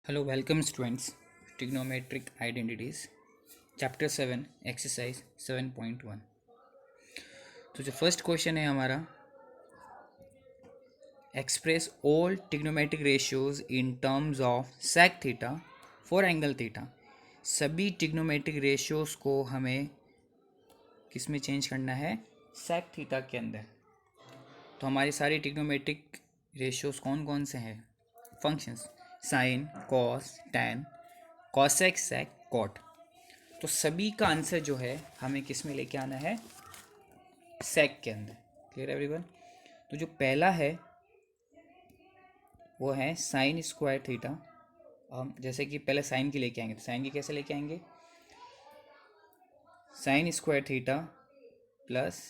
Hello, welcome students. Trigonometric identities, chapter 7, exercise 7.1. तो जो first question है हमारा, express all trigonometric ratios in terms of sec theta for angle theta. सभी trigonometric ratios को हमें किस में चेंज करना है? sec थीटा के अंदर। तो हमारी सारी ट्रिग्नोमेट्रिक रेशियोज कौन कौन से हैं? Functions sine, cos, tan, cosec, sec, cot. तो सभी का आंसर जो है हमें किस में लेके आना है? सेक के अंदर। Clear everyone? तो जो पहला है वो है साइन स्क्वायर थीटा। हम जैसे कि पहले साइन की लेके आएंगे, तो साइन की कैसे लेके आएंगे? Sine square theta plus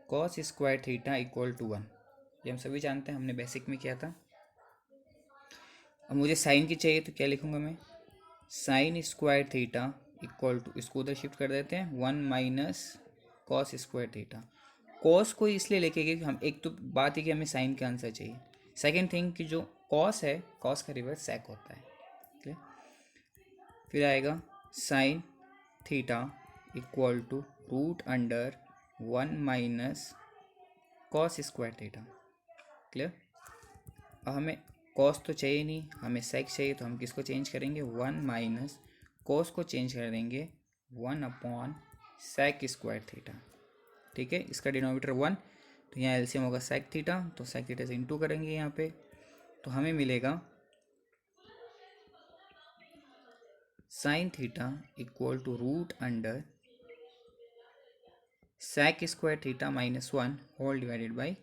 cos square theta equal to 1। ये हम सभी जानते हैं, हमने बेसिक में किया था। अब मुझे साइन की चाहिए, तो क्या लिखूंगा मैं? Sine square theta equal to, इसको उधर शिफ्ट कर देते हैं, 1 minus cos square theta. Cos को इसलिए लेके गए कि हम, एक तो बात है कि हमें साइन का आंसर चाहिए, सेकेंड थिंग कि जो कॉस है, कॉस का रिवर्स सेक होता है। ठीक है, फिर आएगा sine theta equal to root under 1 minus cos square theta. Clear? अब हमें कॉस तो चाहिए नहीं, हमें सेक चाहिए, तो हम किसको चेंज करेंगे? 1 माइनस कॉस को चेंज कर देंगे 1 अपॉन सेक स्क्वायर थीटा। ठीक है, इसका डिनोमिनेटर 1, तो यहाँ एलसीएम होगा सेक थीटा, तो सेक थीटा से इंटू करेंगे यहाँ पे, तो हमें मिलेगा sine theta equal to root under sec square theta minus 1 whole divided by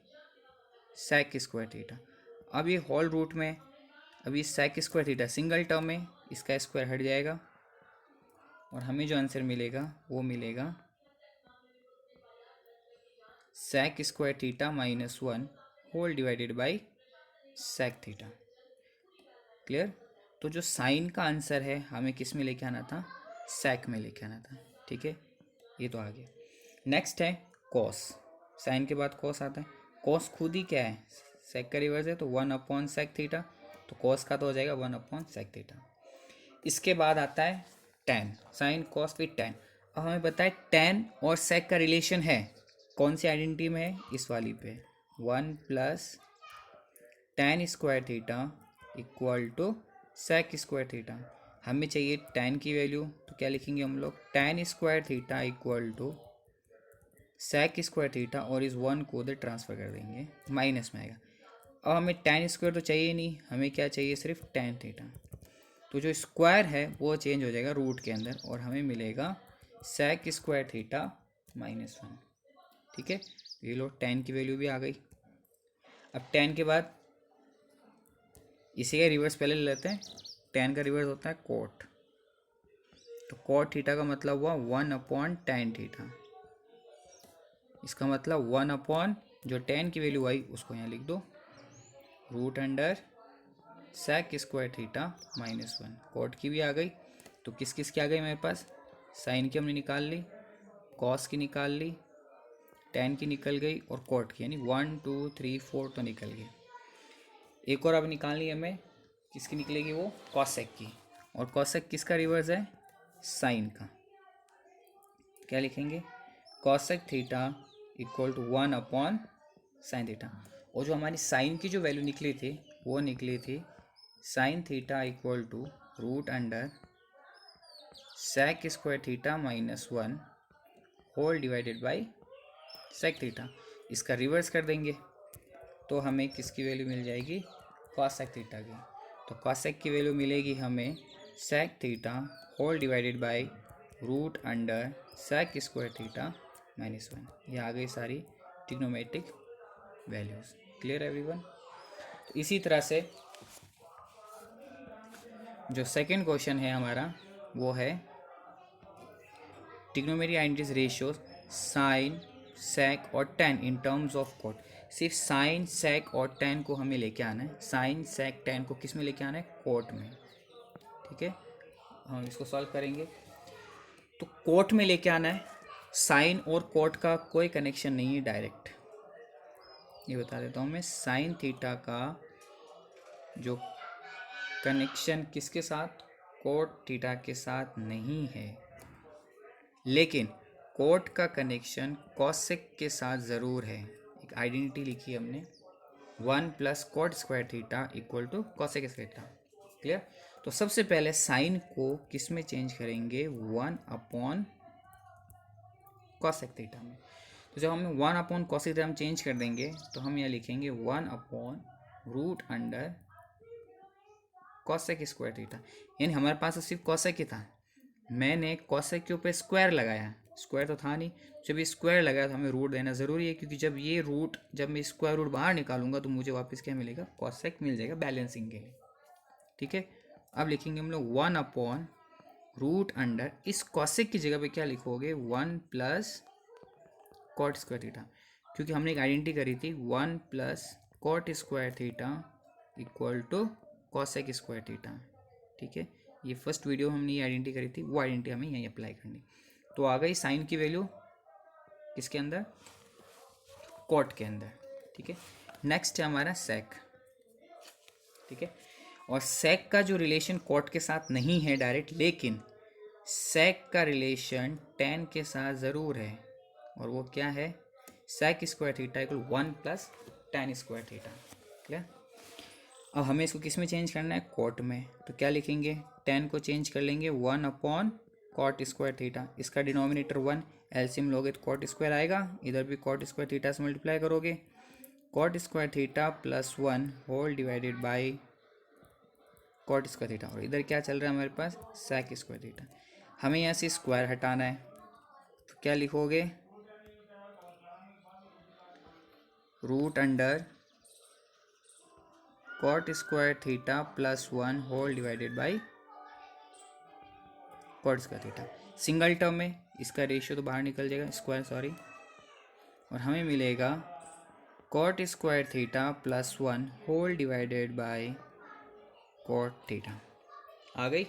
sec square theta. अब ये होल रूट में, अभी sec square theta single term में, इसका स्क्वायर हट जाएगा और हमें जो आंसर मिलेगा वो मिलेगा sec square theta minus 1 whole divided by sec theta. Clear? तो जो साइन का आंसर है हमें किस में लेके आना था? सेक में लेके आना था। ठीक है, ये तो आ गया। नेक्स्ट है कॉस। साइन के बाद कॉस आता है। कॉस खुद ही क्या है? सेक का रिवर्स है, तो 1 अपॉन सेक थीटा, तो कॉस का तो हो जाएगा 1 अपॉन सेक थीटा। इसके बाद आता है टैन। साइन, कॉस, फिर टैन। अब हमें पता है टैन और सेक का रिलेशन है, कौन सी आइडेंटिटी में है? इस वाली पे, 1 plus tan square theta equal to sec square theta. हमें चाहिए टैन की वैल्यू, तो क्या लिखेंगे हम लोग? Tan square theta equal to sec square theta, और इस 1 को उधर ट्रांसफर कर देंगे, माइनस में आएगा। अब हमें टैन स्क्वायर तो चाहिए नहीं, हमें क्या चाहिए? सिर्फ टैन थीटा। तो जो स्क्वायर है वो चेंज हो जाएगा रूट के अंदर, और हमें मिलेगा सेक स्क्वायर थीटा माइनस 1। ठीक है, ये लो टैन की वैल्यू भी आ गई। अब टैन के बाद इसी का रिवर्स पहले ले लेते हैं। टैन का रिवर्स होता है कॉट, तो कॉट थीटा का मतलब हुआ 1 अपॉन टैन थीटा। इसका मतलब 1 अपॉन जो टैन की वैल्यू आई उसको यहाँ लिख दो, root under sec square theta minus 1। Cot की भी आ गई, तो किस किस की आ गई मेरे पास? साइन की हमने निकाल ली, कॉस की निकाल ली, टैन की निकल गई, और कॉट की, यानी 1 2 3 4 तो निकल गई। एक और अब निकालनी है हमें, किसकी निकलेगी? वो कॉसेक की। और कॉसेक किसका रिवर्स है? साइन का। क्या लिखेंगे? Cosec theta equal to 1 upon sine theta. और जो हमारी साइन की जो वैल्यू निकली थी वो निकली थी sine theta equal to root under sec square theta minus 1 whole divided by sec theta. इसका रिवर्स कर देंगे तो हमें किसकी वैल्यू मिल जाएगी? कॉसेक थीटा की। तो कॉसेक की वैल्यू मिलेगी हमें sec theta whole divided by root under sec square theta minus 1। ये आ गई सारी ट्रिग्नोमेट्रिक वैल्यूज़। Clear everyone? तो इसी तरह से जो सेकंड क्वेश्चन है हमारा वो है trigonometric identities ratios sine, sec और tan in terms of cot. सिर्फ साइन, सेक और टैन को हमें लेके आना है। साइन, सेक, टैन को किस में लेके आना है? कॉट में। ठीक है, हम इसको सॉल्व करेंगे। तो कॉट में लेके आना है। साइन और कॉट का कोई कनेक्शन नहीं है डायरेक्ट, ये बता देता हूँ मैं। साइन थीटा का जो कनेक्शन किसके साथ, कोट थीटा के साथ नहीं है, लेकिन कोट का कनेक्शन कॉसेक के साथ ज़रूर है। एक आइडेंटिटी लिखी हमने, 1 plus cot square theta equal to cosec square theta. Clear. तो सबसे पहले साइन को किस में चेंज करेंगे, 1 अपॉन कॉसेक थीटा में। तो जब हम 1 अपॉन कॉसेक थीटा में चेंज कर देंगे तो हम यहाँ लिखेंगे 1 upon root under cosec square theta. यानी हमारे पास तो सिर्फ कॉसेक ही था, मैंने कॉसेक के ऊपर स्क्वायर लगाया, स्क्वायर तो था नहीं। जब ये स्क्वायर लगाया तो हमें रूट देना ज़रूरी है, क्योंकि जब मैं स्क्वायर रूट बाहर निकालूंगा तो मुझे वापस क्या मिलेगा, कॉसेक मिल जाएगा बैलेंसिंग के लिए। ठीक है। अब लिखेंगे हम लोग 1 अपॉन रूट अंडर, इस कॉसेक की जगह पे क्या लिखोगे, 1 प्लस कॉट स्क्वायर थीटा, क्योंकि हमने एक आइडेंटिटी करी थी 1 plus cot square theta equal to cosec square theta. ठीक है, ये फर्स्ट वीडियो हमने ये आइडेंटिटी करी थी, वो आइडेंटिटी हमें यहीं अप्लाई करनी। तो आ गई साइन की वैल्यू किसके अंदर, कॉट के अंदर। ठीक है। नेक्स्ट है हमारा सेक। ठीक है, और सेक का जो रिलेशन कॉट के साथ नहीं है डायरेक्ट, लेकिन सेक का रिलेशन टेन के साथ ज़रूर है, और वो क्या है, sec square theta equal 1 plus tan square theta. Clear. अब हमें इसको किस में चेंज करना है, कॉट में। तो क्या लिखेंगे, टेन को चेंज कर लेंगे 1 अपॉन कॉट स्क्वायर थीटा, इसका डिनोमिनेटर 1, एलसीएम लोगे तो कॉट स्क्वायर आएगा, इधर भी कॉट स्क्वायर थीटा से मल्टीप्लाई करोगे, cot square theta plus 1 whole divided by cot square theta, और इधर क्या चल रहा है हमारे पास, सेक स्क्वायर थीटा। हमें यहाँ से स्क्वायर हटाना है, तो क्या लिखोगे, root under cot square theta plus 1 whole divided by cot square theta. Single term में इसका रेशियो तो बाहर निकल जाएगा, स्क्वायर सॉरी, और हमें मिलेगा cot square theta plus 1 whole divided by cot theta. आ गई,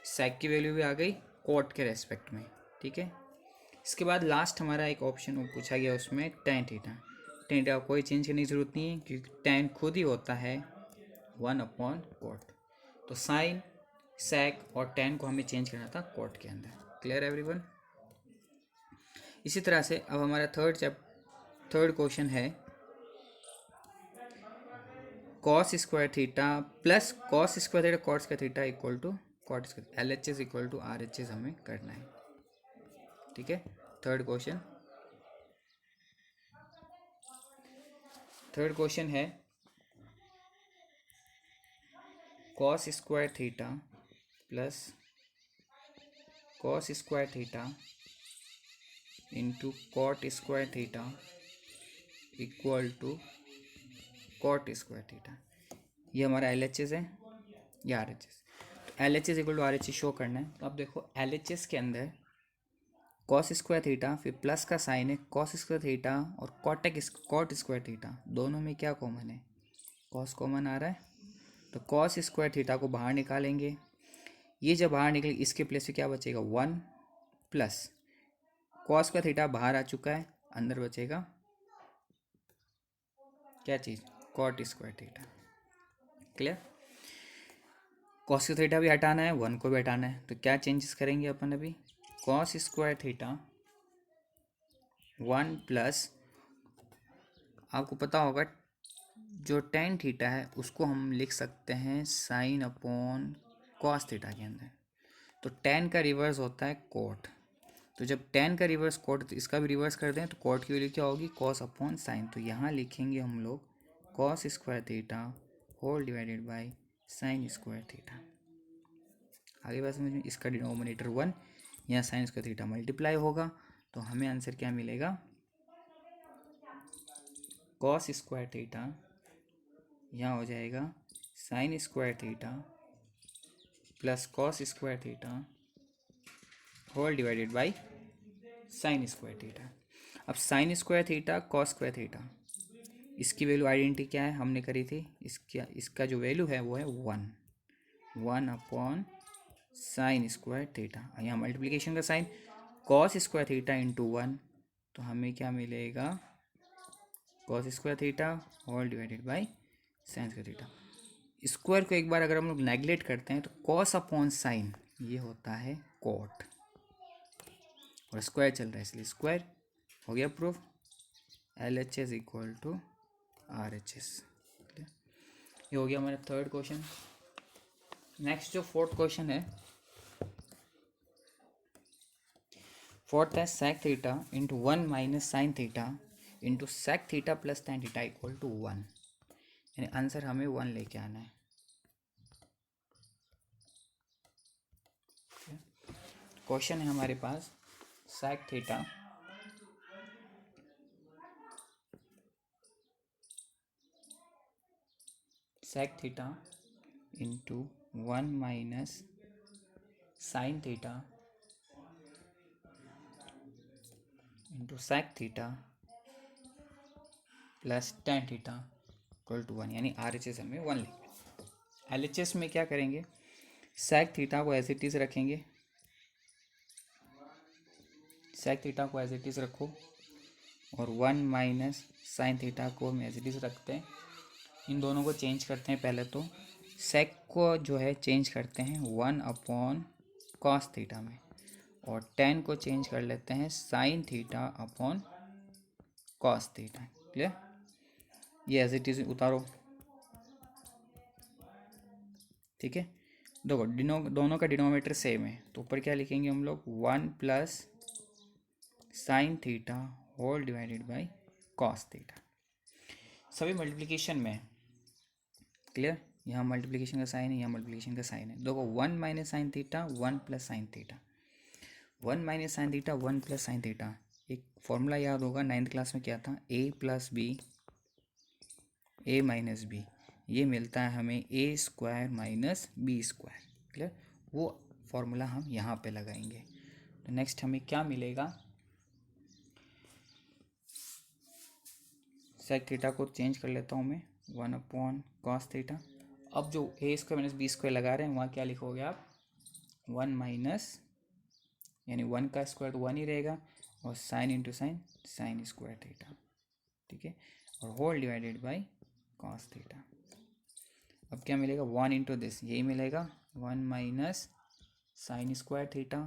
सेक की वैल्यू भी आ गई कॉट के रेस्पेक्ट में। ठीक है। इसके बाद लास्ट हमारा एक ऑप्शन पूछा गया, उसमें टेन थीटा। टेन थीटा कोई चेंज करने की ज़रूरत नहीं है, क्योंकि टेन खुद ही होता है 1 अपॉन कॉट। तो साइन, सेक और टेन को हमें चेंज करना था कॉट के अंदर। Clear everyone. इसी तरह से अब हमारा थर्ड क्वेश्चन है, cos square theta plus cos square theta cot square theta equal to cot square, LHS equal to RHS हमें करना है। ठीक है। थर्ड क्वेश्चन है cos square theta plus cos square theta into cot square theta equal to cot square theta. ये हमारा LHS है, या RHS। तो LHS equal to RHS show करना है। तो अब देखो LHS के अंदर कॉस स्क्वायर थीटा, फिर प्लस का साइन है, कॉस स्क्वायर थीटा और कॉट स्क्वायर थीटा, दोनों में क्या कॉमन है, कॉस कॉमन आ रहा है। तो कॉस स्क्वायर थीटा को बाहर निकालेंगे, ये जब बाहर निकले इसके प्लेस पे क्या बचेगा, 1 प्लस कॉस स्क्वायर थीटा बाहर आ चुका है, अंदर बचेगा क्या चीज़, cot square theta. Clear. Cos square theta भी हटाना है, 1 को भी हटाना है, तो क्या चेंजेस करेंगे अपन अभी, कॉस स्क्वायर थीटा 1 प्लस, आपको पता होगा जो टेन थीटा है उसको हम लिख सकते हैं साइन अपॉन कॉस थीटा के अंदर। तो टेन का रिवर्स होता है कोट, तो जब टेन का रिवर्स कोट, तो इसका भी रिवर्स कर दें तो कोट की वैल्यू क्या होगी, कॉस अपॉन साइन। तो यहाँ लिखेंगे हम लोग cos square theta whole divided by sine square theta. आगे बात समझ में, इसका डिनोमिनेटर 1, यहाँ साइन स्क्वायर थीटा मल्टीप्लाई होगा, तो हमें आंसर क्या मिलेगा, कॉस स्क्वायर थीटा, यहाँ हो जाएगा sine square theta plus cos square theta whole divided by sine square theta. अब sine square theta cos square theta, इसकी वैल्यू आइडेंटिटी क्या है, हमने करी थी, इसका जो वैल्यू है वो है 1 अपॉन साइन स्क्वायर थीटा, यहाँ मल्टीप्लिकेशन का sign, cos square theta into 1, तो हमें क्या मिलेगा, cos square theta whole divided by sine square theta. Square को एक बार अगर हम लोग नेगलेक्ट करते हैं तो कॉस अपॉन साइन ये होता है कॉट, और स्क्वायर चल रहा है इसलिए स्क्वायर हो गया proof. LHS equal to RHS। ये हो गया हमारा थर्ड क्वेश्चन। नेक्स्ट जो फोर्थ क्वेश्चन है, फोर्थ है sec theta into 1 minus sine theta into sec theta plus tan theta equal to 1, यानी आंसर हमें 1 लेके आना है। क्वेश्चन है हमारे पास sec theta into 1 minus sine theta into sec theta plus tan theta equal to 1, यानी RHS हमें 1 लेंगे। LHS में क्या करेंगे, sec थीटा को एज इट इज़ रखेंगे, sec थीटा को एज इट इज़ रखो, और 1 माइनस साइन थीटा को हम एज इट इज़ रखते हैं। इन दोनों को चेंज करते हैं, पहले तो sec को जो है चेंज करते हैं 1 अपॉन कॉस थीटा में, और tan को चेंज कर लेते हैं sine theta upon cos theta. Clear, ये एज इट इज़ उतारो, ठीक है। देखो दोनों का डिनोमिनेटर सेम है, तो ऊपर क्या लिखेंगे हम लोग, 1 plus sine theta whole divided by cos theta. सभी मल्टीप्लिकेशन में, क्लियर, यहाँ मल्टीप्लिकेशन का साइन है, यहाँ मल्टीप्लिकेशन का साइन है। देखो 1 minus sine theta 1 plus sine theta, 1 minus sine theta 1 plus sine theta. एक फॉर्मूला याद होगा 9th क्लास में क्या था, a plus b a minus b, ये मिलता है हमें a square minus B square. Clear, वो फॉर्मूला हम यहाँ पे लगाएंगे। तो नेक्स्ट हमें क्या मिलेगा, सेक थीटा को चेंज कर लेता हूँ मैं, 1 अपॉन कॉस थीटा। अब जो a square minus B square लगा रहे हैं वहाँ क्या लिखोगे आप, 1 माइनस, यानी 1 का स्क्वायर तो 1 ही रहेगा, और sine into sine sine square theta, ठीक है, और whole divided by cos theta. अब क्या मिलेगा, 1 इंटू दिस, यही मिलेगा 1 minus sine square theta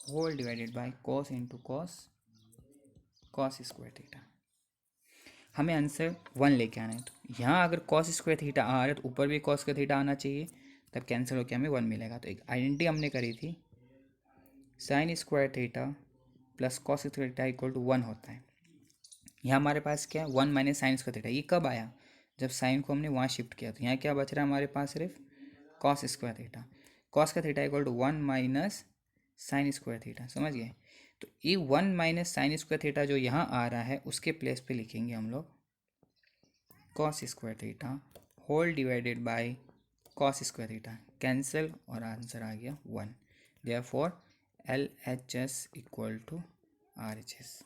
whole divided by cos into cos cos square theta. हमें आंसर 1 लेके आना है, तो यहाँ अगर कॉस स्क्वायर थीटा आ रहा है तो ऊपर भी कॉस का थीटा आना चाहिए, तब कैंसिल होकर हमें 1 मिलेगा। तो एक आइडेंटिटी हमने करी थी, sine square theta plus cos square theta equal to 1 होता है। यहाँ हमारे पास क्या है, 1 माइनस साइन स्क्वायर थीटा, ये कब आया, जब साइन को हमने वहाँ शिफ्ट किया। तो यहाँ क्या बच रहा है हमारे पास, सिर्फ कॉस स्क्वायर थीटा, कॉस का theta equal to 1 minus sine square theta, समझ गए। तो ये 1 माइनस साइन स्क्वायर थीटा जो यहाँ आ रहा है उसके प्लेस पे लिखेंगे हम लोग cos square theta whole divided by cos square theta, cancel, और आंसर आ गया 1। Therefore LHS equal to RHS।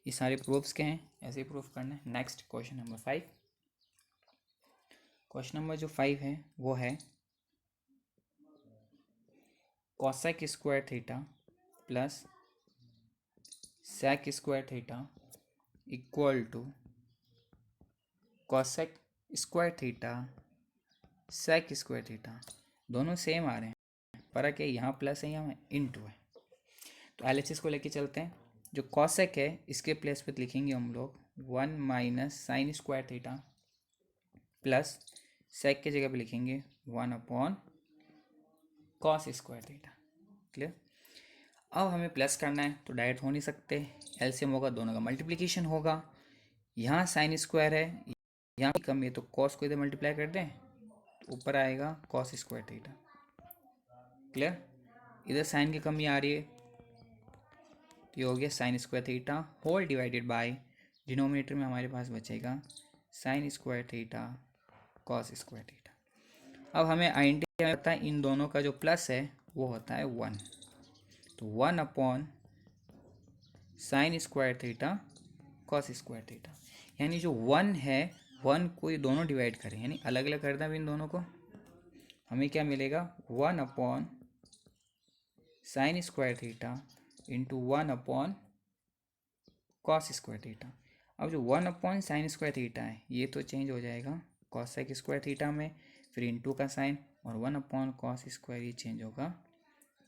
ये सारे प्रूफ्स के हैं, ऐसे ही प्रूफ करना है। Next question number 5। Question number जो 5 है वो है cosec square theta plus sec square theta equal to cosec square theta sec square theta. दोनों सेम आ रहे हैं, फर्क है यहाँ प्लस है यहाँ इनटू है। तो LHS को लेके चलते हैं। जो कॉसेक है इसके प्लेस पे लिखेंगे हम लोग 1 minus sine square theta plus sec के जगह पे लिखेंगे 1 upon cos square theta. Clear, अब हमें प्लस करना है तो डायरेक्ट हो नहीं सकते, एलसीएम होगा, दोनों का मल्टीप्लिकेशन होगा। यहाँ साइन स्क्वायर है, यहाँ की कमी है, तो कॉस को इधर मल्टीप्लाई कर दें तो ऊपर आएगा कॉस स्क्वायर थीटा। क्लियर, इधर साइन की कमी आ रही है तो ये हो गया sine square theta whole divided by, denominator में हमारे पास बचेगा sine square theta cos square theta. अब हमें आइडेंटिटी पता है, इन दोनों का जो प्लस है वो होता है 1, तो 1 upon sine square theta cos square theta, यानी जो 1 है 1 को ये दोनों डिवाइड करें, यानी अलग अलग कर दें इन दोनों को, हमें क्या मिलेगा 1 upon sine square theta into 1 upon cos square theta. अब जो 1 अपॉन साइन स्क्वायर थीटा है ये तो चेंज हो जाएगा कॉस सेक स्क्वायर थीटा में, फिर इंटू का साइन, और 1/cos स्क्वायर ये चेंज होगा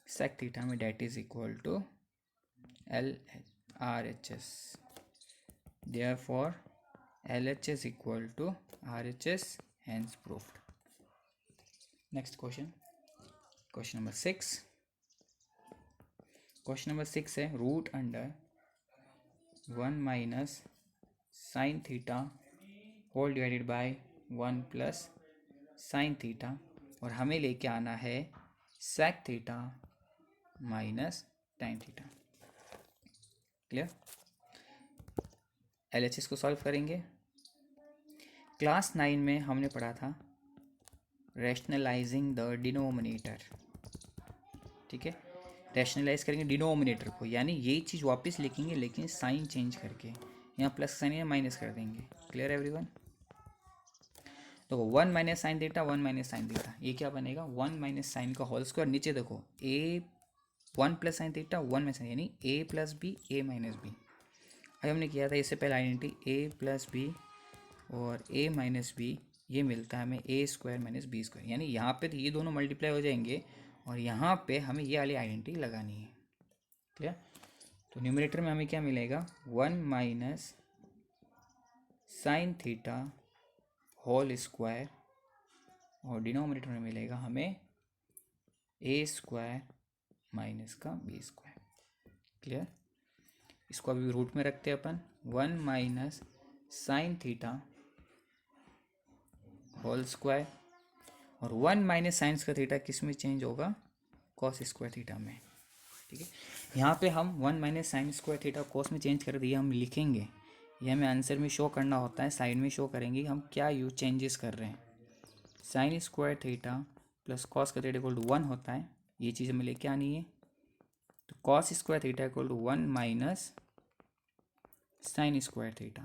सेक थीटा में, that is equal to LRHS। Therefore LHS equal to RHS, hence proved. Next question, question number 6. Question number 6 है root under 1 minus sine theta whole divided by 1 plus sine theta, और हमें लेके आना है sec theta minus tan theta. Clear? LHS को solve करेंगे। Class 9 में हमने पढ़ा था रैशनलाइजिंग द डिनोमिनेटर। ठीक है, रैशनलाइज करेंगे डिनोमिनेटर को, यानी यही चीज़ वापस लिखेंगे लेकिन साइन चेंज करके, यहाँ प्लस साइन या माइनस कर देंगे। Clear everyone? तो 1 minus sine theta 1 minus sine theta, ये क्या बनेगा 1 माइनस साइन का होल स्क्वायर। नीचे देखो a 1 plus sine theta 1 minus sine, यानी a plus B A minus b. अभी हमने किया था इससे पहले आइडेंटिटी ए प्लस बी और ए माइनस बी, ये मिलता है हमें ए स्क्वायर माइनस बी स्क्वायर, यानी यहाँ पे तो ये दोनों मल्टीप्लाई हो जाएंगे और यहाँ पे हमें ये वाली आइडेंटिटी लगानी है। क्लियर? तो न्यूमरेटर में हमें क्या मिलेगा 1 minus sine theta whole square, और डिनोमिनेटर में मिलेगा हमें ए स्क्वायर माइनस का बी स्क्वायर। क्लियर? इसको अभी रूट में रखते हैं अपन, 1 minus sine theta whole square, और 1 माइनस साइंस का थीटा किस में चेंज होगा कॉस स्क्वायर थीटा में। ठीक है, यहाँ पे हम 1 minus sine square theta cos में चेंज कर दिए, हम लिखेंगे, ये हमें आंसर में शो करना होता है, साइड में शो करेंगे हम क्या यू चेंजेस कर रहे हैं। Sign square theta plus cos का थीटा इक्वल टू 1 होता है, ये चीज़ हमें लेके आनी है। तो cos square theta equal to 1 minus sine square theta,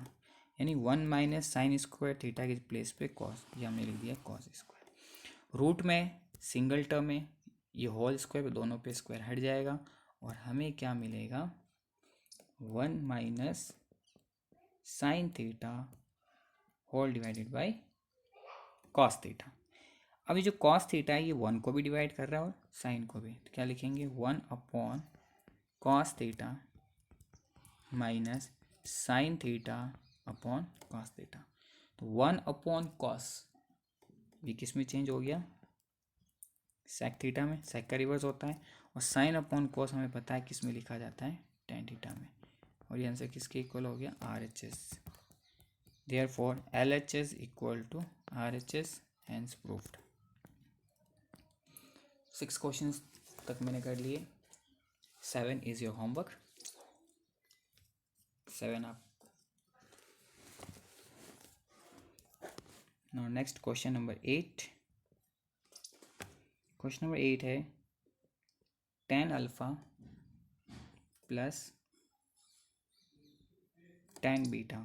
यानी 1 माइनस साइन स्क्वायर थीटा के प्लेस पे कॉस, ये हमने लिख दिया कॉस स्क्वायर। रूट में सिंगल टर्म में ये होल स्क्वायर पे दोनों पे स्क्वायर हट जाएगा, और हमें क्या मिलेगा 1 minus sine theta whole divided by cos theta. अभी जो कॉस थीटा है ये 1 को भी डिवाइड कर रहा है और साइन को भी, तो क्या लिखेंगे 1/cos theta minus sine theta upon cos theta. तो 1/cos ये किस में चेंज हो गया सेक थीटा में, सेक का रिवर्स होता है, और साइन अपॉन कॉस हमें पता है किस में लिखा जाता है टेन थीटा में, और ये आंसर किसके इक्वल हो गया RHS। Therefore LHS equal to RHS, hence proved. 6 questions तक मैंने कर लिए, 7 इज योर होमवर्क। 7 आप now next question number 8। Question number 8 है tan alpha plus tan beta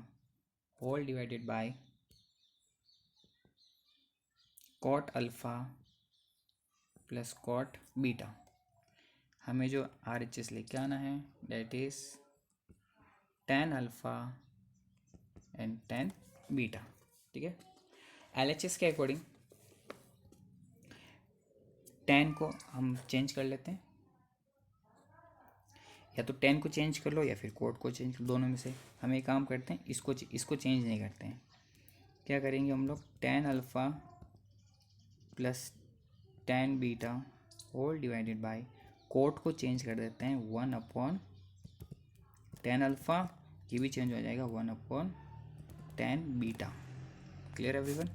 whole divided by cot alpha plus cot beta. हमें जो RHS लेके आना है that is tan alpha and tan beta. ठीक है, LHS के अकॉर्डिंग tan को हम चेंज कर लेते हैं, या तो tan को चेंज कर लो या फिर cot को चेंज कर लो, दोनों में से। हम एक काम करते हैं, इसको चेंज नहीं करते हैं, क्या करेंगे हम लोग tan alpha plus tan beta whole divided by cot को चेंज कर देते हैं 1/tan अल्फा, ये भी चेंज हो जाएगा 1/tan beta. Clear everyone?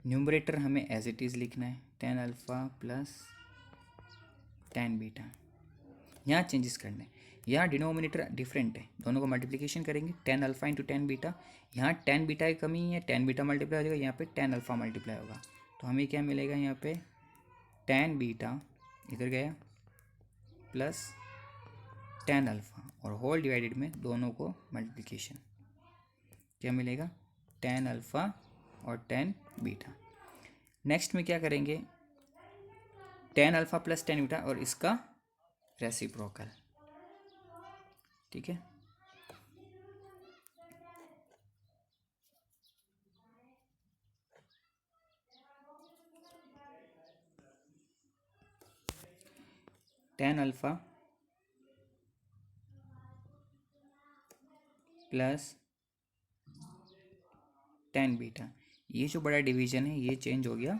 Numerator हमें एज इट इज़ लिखना है tan alpha plus tan beta, यहाँ चेंजेस करने हैं। यहाँ डिनोमिनेटर डिफरेंट है, दोनों को मल्टीप्लिकेशन करेंगे tan alpha into tan beta, यहाँ tan बीटा की कमी है, tan बीटा मल्टीप्लाई हो जाएगा, यहाँ पे tan अल्फा मल्टीप्लाई होगा, तो हमें क्या मिलेगा यहाँ पे tan बीटा इधर गया प्लस tan अल्फा, और होल डिवाइडेड में दोनों को मल्टीप्लिकेशन, क्या मिलेगा tan अल्फा और tan बीटा। नेक्स्ट में क्या करेंगे tan alpha plus tan beta और इसका रेसिप्रोकल। ठीक है, tan alpha plus tan beta. ये जो बड़ा डिवीजन है ये चेंज हो गया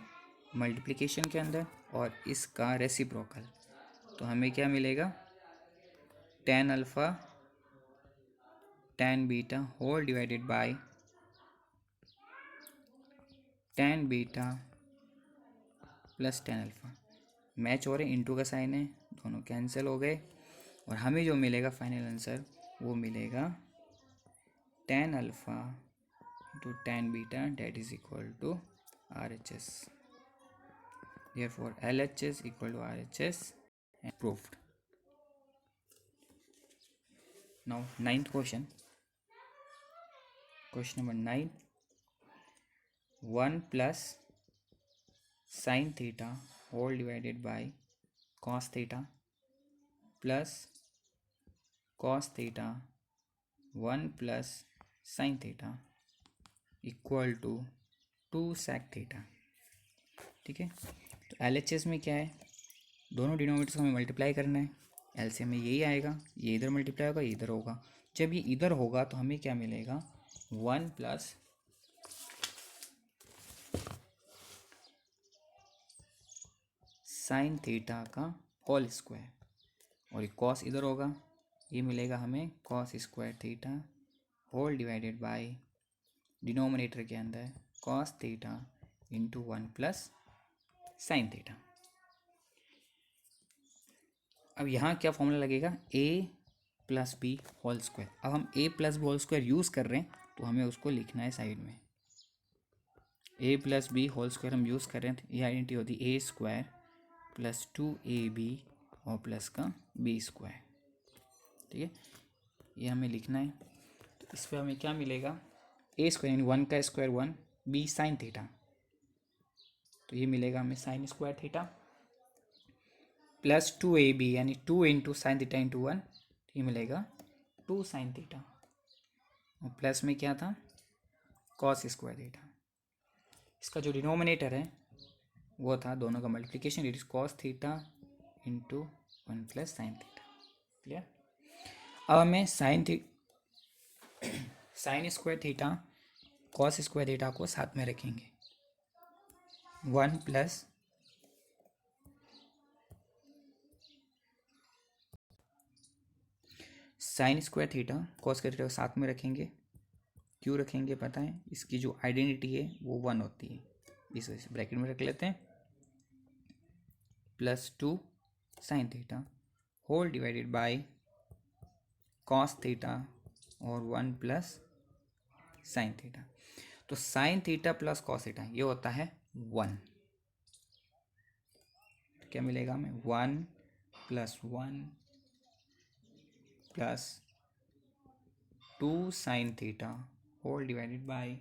मल्टीप्लिकेशन के अंदर, और इसका रेसिप्रोकल। तो हमें क्या मिलेगा, tan alpha tan beta whole divided by tan beta plus tan alpha. Match हो रहे, इंटू का साइन है, दोनों कैंसिल हो गए, और हमें जो मिलेगा फाइनल आंसर वो मिलेगा tan alpha into tan beta that is equal to RHS। Therefore LHS equal to RHS and proved. Now ninth question. Question number 9. 1 plus sin theta whole divided by cos theta plus cos theta 1 plus sin theta equal to 2 sec theta. ठीक है, तो LHS में क्या है, दोनों denominators को हमें multiply करना है। एलसीएम में यही आएगा, ये इधर मल्टीप्लाई होगा, ये इधर होगा। जब ये इधर होगा तो हमें क्या मिलेगा, 1 प्लस साइन थीटा का होल स्क्वायर, और ये कॉस इधर होगा, ये मिलेगा हमें cos square theta whole divided by denominator के अंदर cos theta into 1 plus sine theta. अब यहाँ क्या फॉर्मूला लगेगा, a plus B whole square. अब हम a plus B whole square use कर रहे हैं तो हमें उसको लिखना है साइड में। a plus B whole square हम यूज़ कर रहे हैं तो ये आइडेंटिटी होती है a स्क्वायर प्लस 2ab और प्लस का b स्क्वायर। ठीक है, ये हमें लिखना है। तो इस पर हमें क्या मिलेगा, a स्क्वायर यानी 1 का स्क्वायर 1, b साइन थीटा, तो ये मिलेगा हमें sine square theta plus 2ab यानी 2 इंटू साइन थीटा इंटू 1, ये मिलेगा 2 साइन थीटा, और प्लस में क्या था, कॉस स्क्वायर थीटा। इसका जो डिनोमिनेटर है वो था दोनों का multiplication, it is cos theta into 1 plus sine theta. Clear. अब हमें sine square theta cos square theta को साथ में रखेंगे, 1 plus sine square theta cos square theta को साथ में रखेंगे। क्यों रखेंगे पता है, इसकी जो आइडेंटिटी है वो 1 होती है, इस वजह से ब्रैकेट में रख लेते हैं, plus 2 sine theta whole divided by cos theta और 1 प्लस साइन थीटा। तो sine theta plus cos theta ये होता है 1, तो क्या मिलेगा हमें, 1 plus 1 plus 2 sine theta whole divided by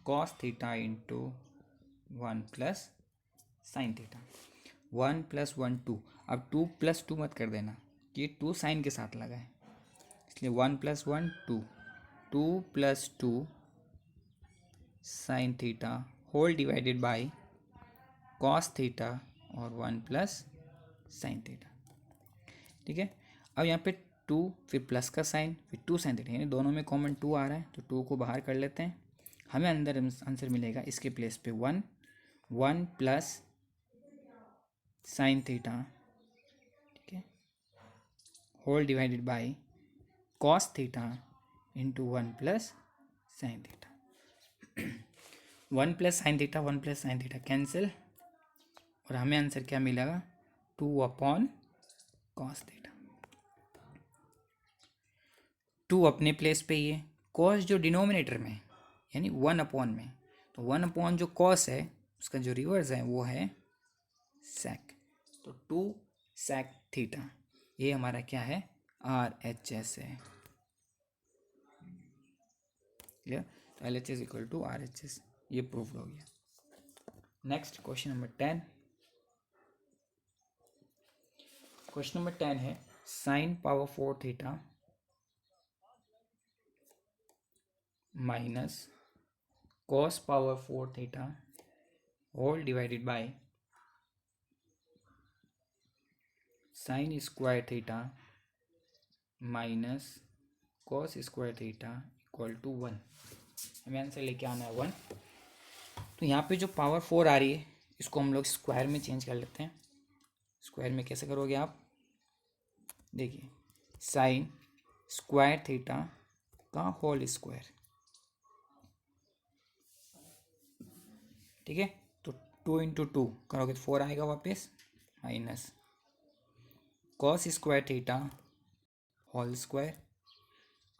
cos theta into 1 plus sine theta. 1 plus 1 2, अब 2 प्लस 2 मत कर देना, ये 2 साइन के साथ लगा है, इसलिए 1 plus 1 2, 2 plus 2 sine theta whole divided by cos theta और 1 प्लस साइन थीटा। ठीक है, अब यहाँ पे 2 फिर प्लस का साइन फिर 2 साइन थीटा, यानी दोनों में कॉमन 2 आ रहा है, तो 2 को बाहर कर लेते हैं। हमें अंदर आंसर मिलेगा इसके प्लेस पे 1 प्लस साइन थीटा, ठीक है, whole divided by cos theta into 1 plus sine theta. 1 plus sine theta cancel, और हमें आंसर क्या मिलेगा, 2 अपॉन कॉस थीटा। 2 अपने प्लेस पे ही है, कॉस जो डिनोमिनेटर में यानी 1 अपॉन में, तो 1 अपॉन जो कॉस है उसका जो रिवर्स है वो है सेक, तो 2 सेक थीटा, ये हमारा क्या है, RHS है। क्लियर, तो LHS इक्वल टू RHS, ये प्रूव्ड हो गया। Next question number 10। Question number 10 है sine power 4 theta minus cos power 4 theta whole divided by sine square theta minus cos square theta equal to 1। हमें answer लेके आना है 1। तो यहाँ पे जो पावर 4 आ रही है इसको हम लोग स्क्वायर में चेंज कर लेते हैं। स्क्वायर में कैसे करोगे आप, देखिए साइन स्क्वायर थीटा का होल स्क्वायर, ठीक है। तो 2 इंटू 2 करोगे तो 4 आएगा वापस, minus cos square theta whole square.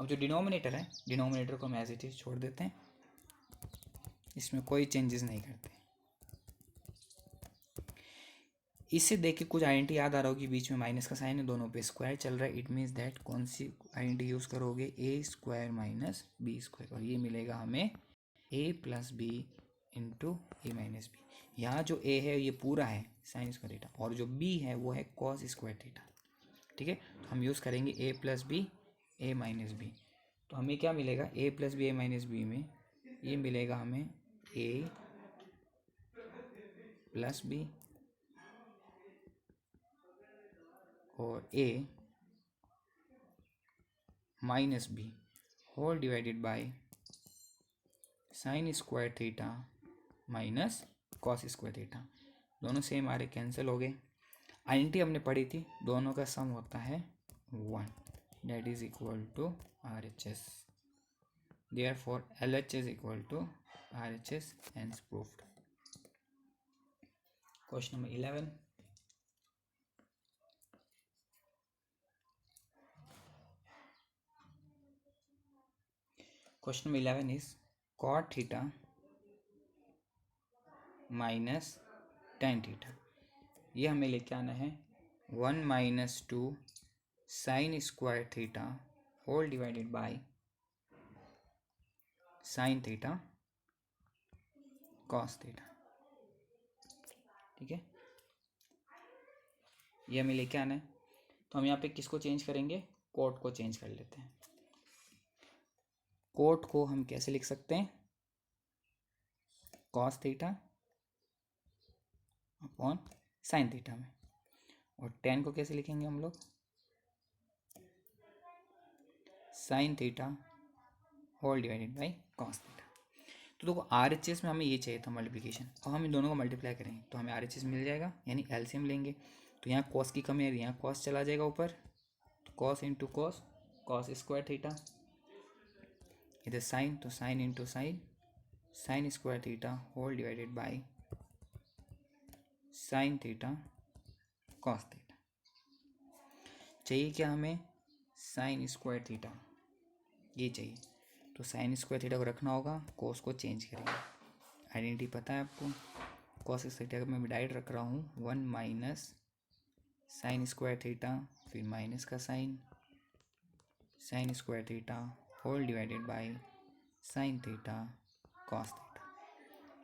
अब जो डिनोमिनेटर है, डिनोमिनेटर को हम एज इट इज छोड़ देते हैं, इसमें कोई चेंजेस नहीं करते। इससे देख के कुछ आइडेंटिटी याद आ रहा होगी, बीच में माइनस का साइन है, दोनों पे स्क्वायर चल रहा है। इट मीन्स दैट कौन सी आइडेंटिटी यूज़ करोगे, A square minus B square, और ये मिलेगा हमें A plus B into A minus B. यहाँ जो ए है ये पूरा है साइन स्क्वायर थीटा, और जो बी है वो है कॉस स्क्वायर थीटा, ठीक है। तो हम यूज़ करेंगे A plus B A minus B. तो हमें क्या मिलेगा, A plus B A minus B में ये मिलेगा हमें ए प्लस बी और A minus B whole divided by sine square theta minus cos square theta. दोनों सेम आ रहे, कैंसिल हो गए। आइडेंटिटी हमने पढ़ी थी, दोनों का सम होता है 1, that is equal to RHS। Therefore LHS equal to RHS, hence proved। Question number 11। Question number 11 is cot theta minus tan theta. ये हमें लेके आना है 1 minus 2 sine square theta whole divided by sine theta cos theta, ठीक है। ये हमें लेके आना है। तो हम यहाँ पे किसको चेंज करेंगे, कोट को चेंज कर लेते हैं। कोट को हम कैसे लिख सकते हैं, cos theta upon sine theta में। और टेन को कैसे लिखेंगे हम लोग, sine theta whole divided by cos theta. तो देखो RHS में हमें ये चाहिए था मल्टीप्लिकेशन, और हम इन दोनों को मल्टीप्लाई करेंगे तो हमें RHS मिल जाएगा, यानी एलसीएम लेंगे। तो यहाँ कॉस की कमी है, यहाँ कॉस चला जाएगा ऊपर, तो cos into cos, cos square theta, इधर साइन तो sine into sine, sine square theta whole divided by sine theta cos theta. चाहिए क्या हमें, साइन स्क्वायर थीटा, ये चाहिए। तो साइन स्क्वायर थीटा को रखना होगा, कोस को चेंज करेंगे। आइडेंटिटी पता है आपको, कॉस थीटा का मैं डायरेक्ट रख रहा हूँ 1 माइनस साइन स्क्वायर थीटा, फिर माइनस का sine, sine square theta whole divided by sine theta cos theta,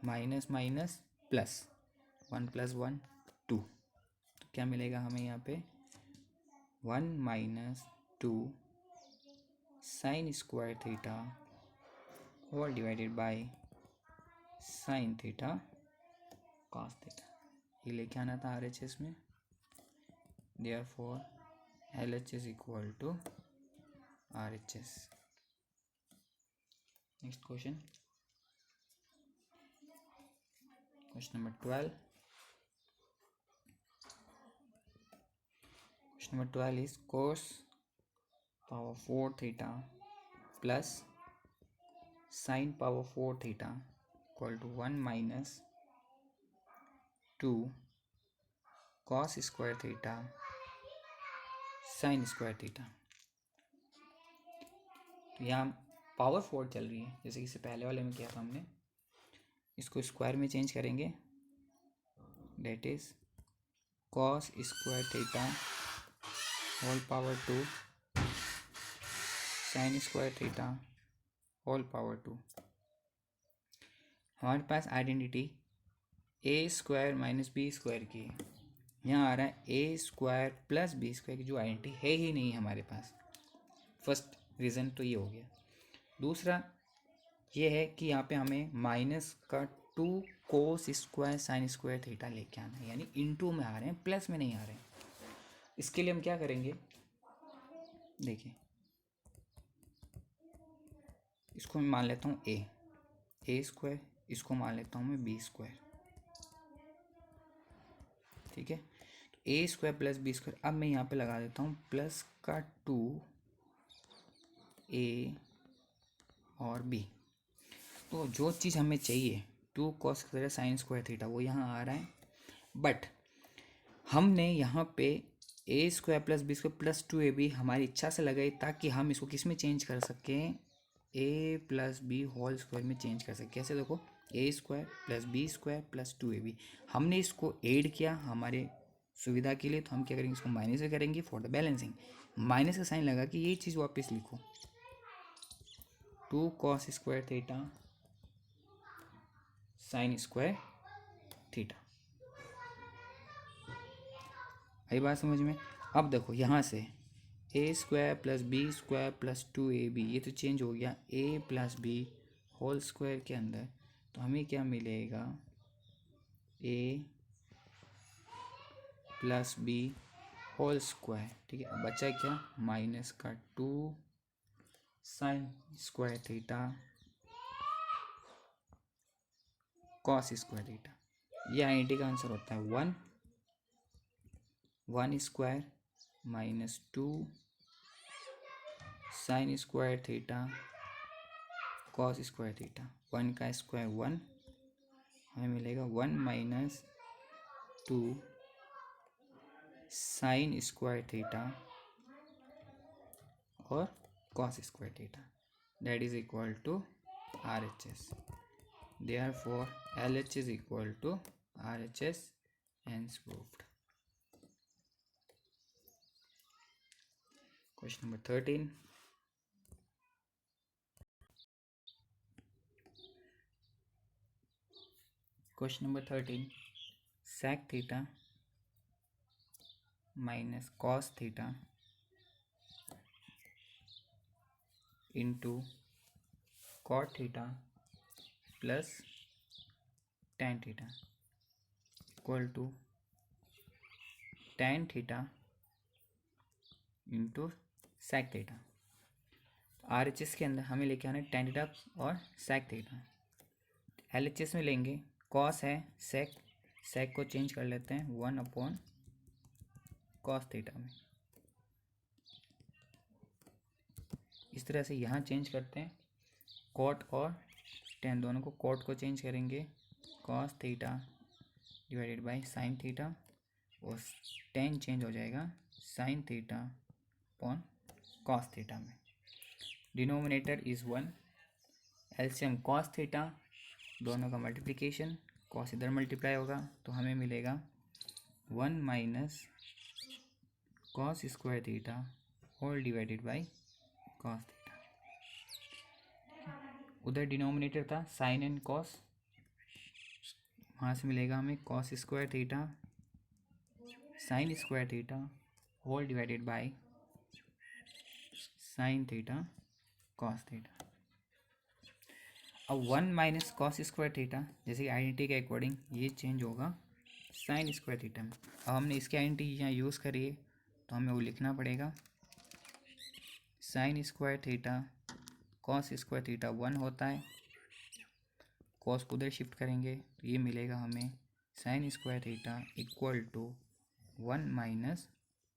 minus minus plus, 1 plus 1 2। तो क्या मिलेगा हमें यहाँ पे, 1 minus 2 sine square theta whole divided by sine theta cos theta. ये लेके आना था RHS में। Therefore LHS equal to RHS। Next question, question number 12। Question number 12 is cos power 4 theta plus sine power 4 theta equal to 1 minus 2 cos square theta sine square theta. तो यहाँ power 4 चल रही है, जैसे कि इससे पहले वाले में किया था हमने, इसको स्क्वायर में चेंज करेंगे, that is cos square theta whole power 2 sine square theta whole power 2। हमारे पास identity A square minus B square की है, यहाँ आ रहा है A square plus B square की जो आइडेंटिटी है ही नहीं हमारे पास। फर्स्ट रीज़न तो ये हो गया। दूसरा ये है कि यहाँ पे हमें माइनस का 2 cos square sine square theta लेके आना है, यानी इनटू में आ रहे हैं, प्लस में नहीं आ रहे हैं। इसके लिए हम क्या करेंगे, देखिए इसको मैं मान लेता हूँ ए स्क्वायर, इसको मान लेता हूँ मैं बी स्क्वायर, ठीक है। तो A square plus B square, अब मैं यहाँ पे लगा देता हूँ प्लस का 2a और b। तो जो चीज़ हमें चाहिए 2 cos साइन स्क्वायर थीटा वो यहाँ आ रहा है, बट हमने यहाँ पे A square plus B square plus 2ab हमारी इच्छा से लगाई ताकि हम इसको किस में चेंज कर सकें, a plus B whole square में चेंज कर सकें। कैसे, देखो A square plus B square plus 2ab, हमने इसको ऐड किया हमारे सुविधा के लिए, तो हम क्या करेंगे, इसको माइनस में करेंगे फॉर द बैलेंसिंग। माइनस का साइन लगा कि ये चीज़ वापस लिखो, 2 cos² theta sine square theta. आई बात समझ में। अब देखो यहाँ से A square plus B square plus 2ab, ये तो चेंज हो गया a plus B whole square के अंदर, तो हमें क्या मिलेगा, a plus B whole square, ठीक है। अब बचा क्या, माइनस का 2 sine square theta cos square theta. यह आईटी का आंसर होता है 1 square minus 2 sine square theta cos square theta. 1 का स्क्वायर 1, हमें मिलेगा 1 माइनस 2 साइन स्क्वायर थीटा और cos square theta, that is equal to RHS। Therefore, LH is equal to RHS, hence proved. Question number 13. Question number 13. Sec theta minus cos theta into cot theta plus tan theta equal to tan theta into sec theta। RHS के अंदर हमें लेके आना है tan theta और sec theta। LHS में लेंगे, cos है sec को चेंज कर लेते हैं 1/cos थीटा में, इस तरह से यहाँ चेंज करते हैं। cot और tan दोनों को, cot को चेंज करेंगे cos theta divided by sine theta, और tan चेंज हो जाएगा sine theta upon cos theta में। Denominator is 1, LCM cos theta, दोनों का मल्टीप्लिकेशन, cos इधर मल्टीप्लाई होगा तो हमें मिलेगा 1 minus cos square theta whole divided by cos theta. उधर डिनोमिनेटर था साइन एंड cos, वहाँ से मिलेगा हमें cos square theta sine square theta whole divided by sine theta cos theta. अब 1 माइनस कॉस स्क्वायर थीटा, जैसे कि आइडेंटिटी के अकॉर्डिंग ये चेंज होगा साइन स्क्वायर थीटा में। अब हमने इसकी आइडेंटिटी यहाँ यूज़ करी है तो हमें वो लिखना पड़ेगा, sign square theta cos square theta 1 होता है, कॉस को उधर शिफ्ट करेंगे तो ये मिलेगा हमें sine square theta equal to 1 minus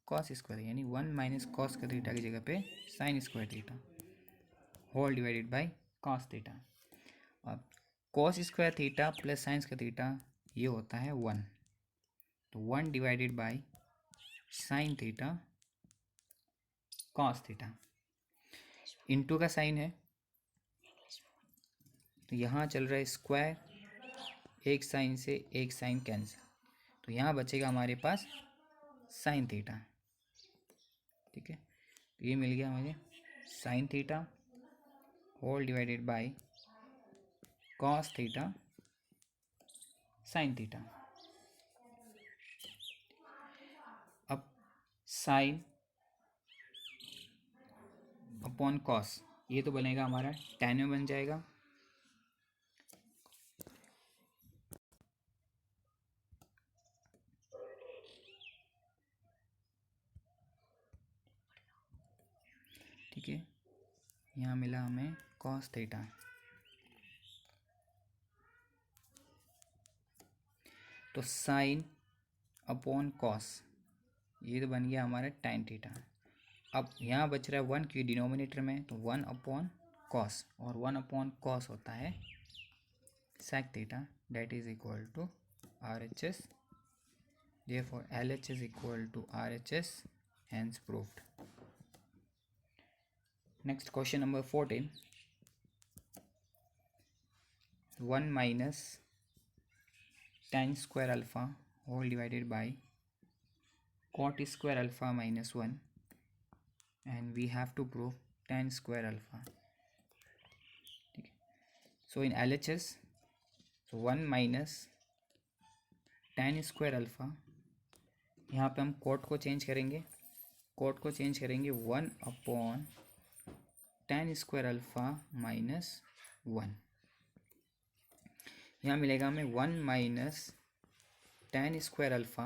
cos square, यानी 1 माइनस कॉस का थीटा की जगह पे sine square theta whole divided by cos theta. अब cos square theta plus sine का थीटा ये होता है 1, तो 1 divided by sine theta cos theta, into का साइन है तो यहाँ चल रहा है स्क्वायर, एक साइन से एक साइन कैंसिल, तो यहाँ बचेगा हमारे पास साइन थीटा, ठीक है। तो ये मिल गया मुझे sine theta whole divided by cos theta sine theta. अब साइन अपॉन कॉस, ये तो बनेगा हमारा tan में बन जाएगा, ठीक है, यहाँ मिला हमें कॉस थीटा। तो साइन अपॉन कॉस, ये तो बन गया हमारा tan थीटा। अब यहाँ बच रहा है 1 की डिनोमिनेटर में, तो 1 अपॉन कॉस, और 1 अपॉन कॉस होता है sec theta, that is equal to RHS. Therefore LH is equal to RHS, hence proved. Next question number 14. 1 minus tan square alpha whole divided by cot square alpha minus 1, and we have to prove tan square alpha. ठीक है, so in LHS, so 1 minus tan square alpha, यहाँ पे हम cot को change करेंगे, cot को change करेंगे 1 upon tan square alpha minus 1। यहाँ मिलेगा हमें 1 minus tan square alpha,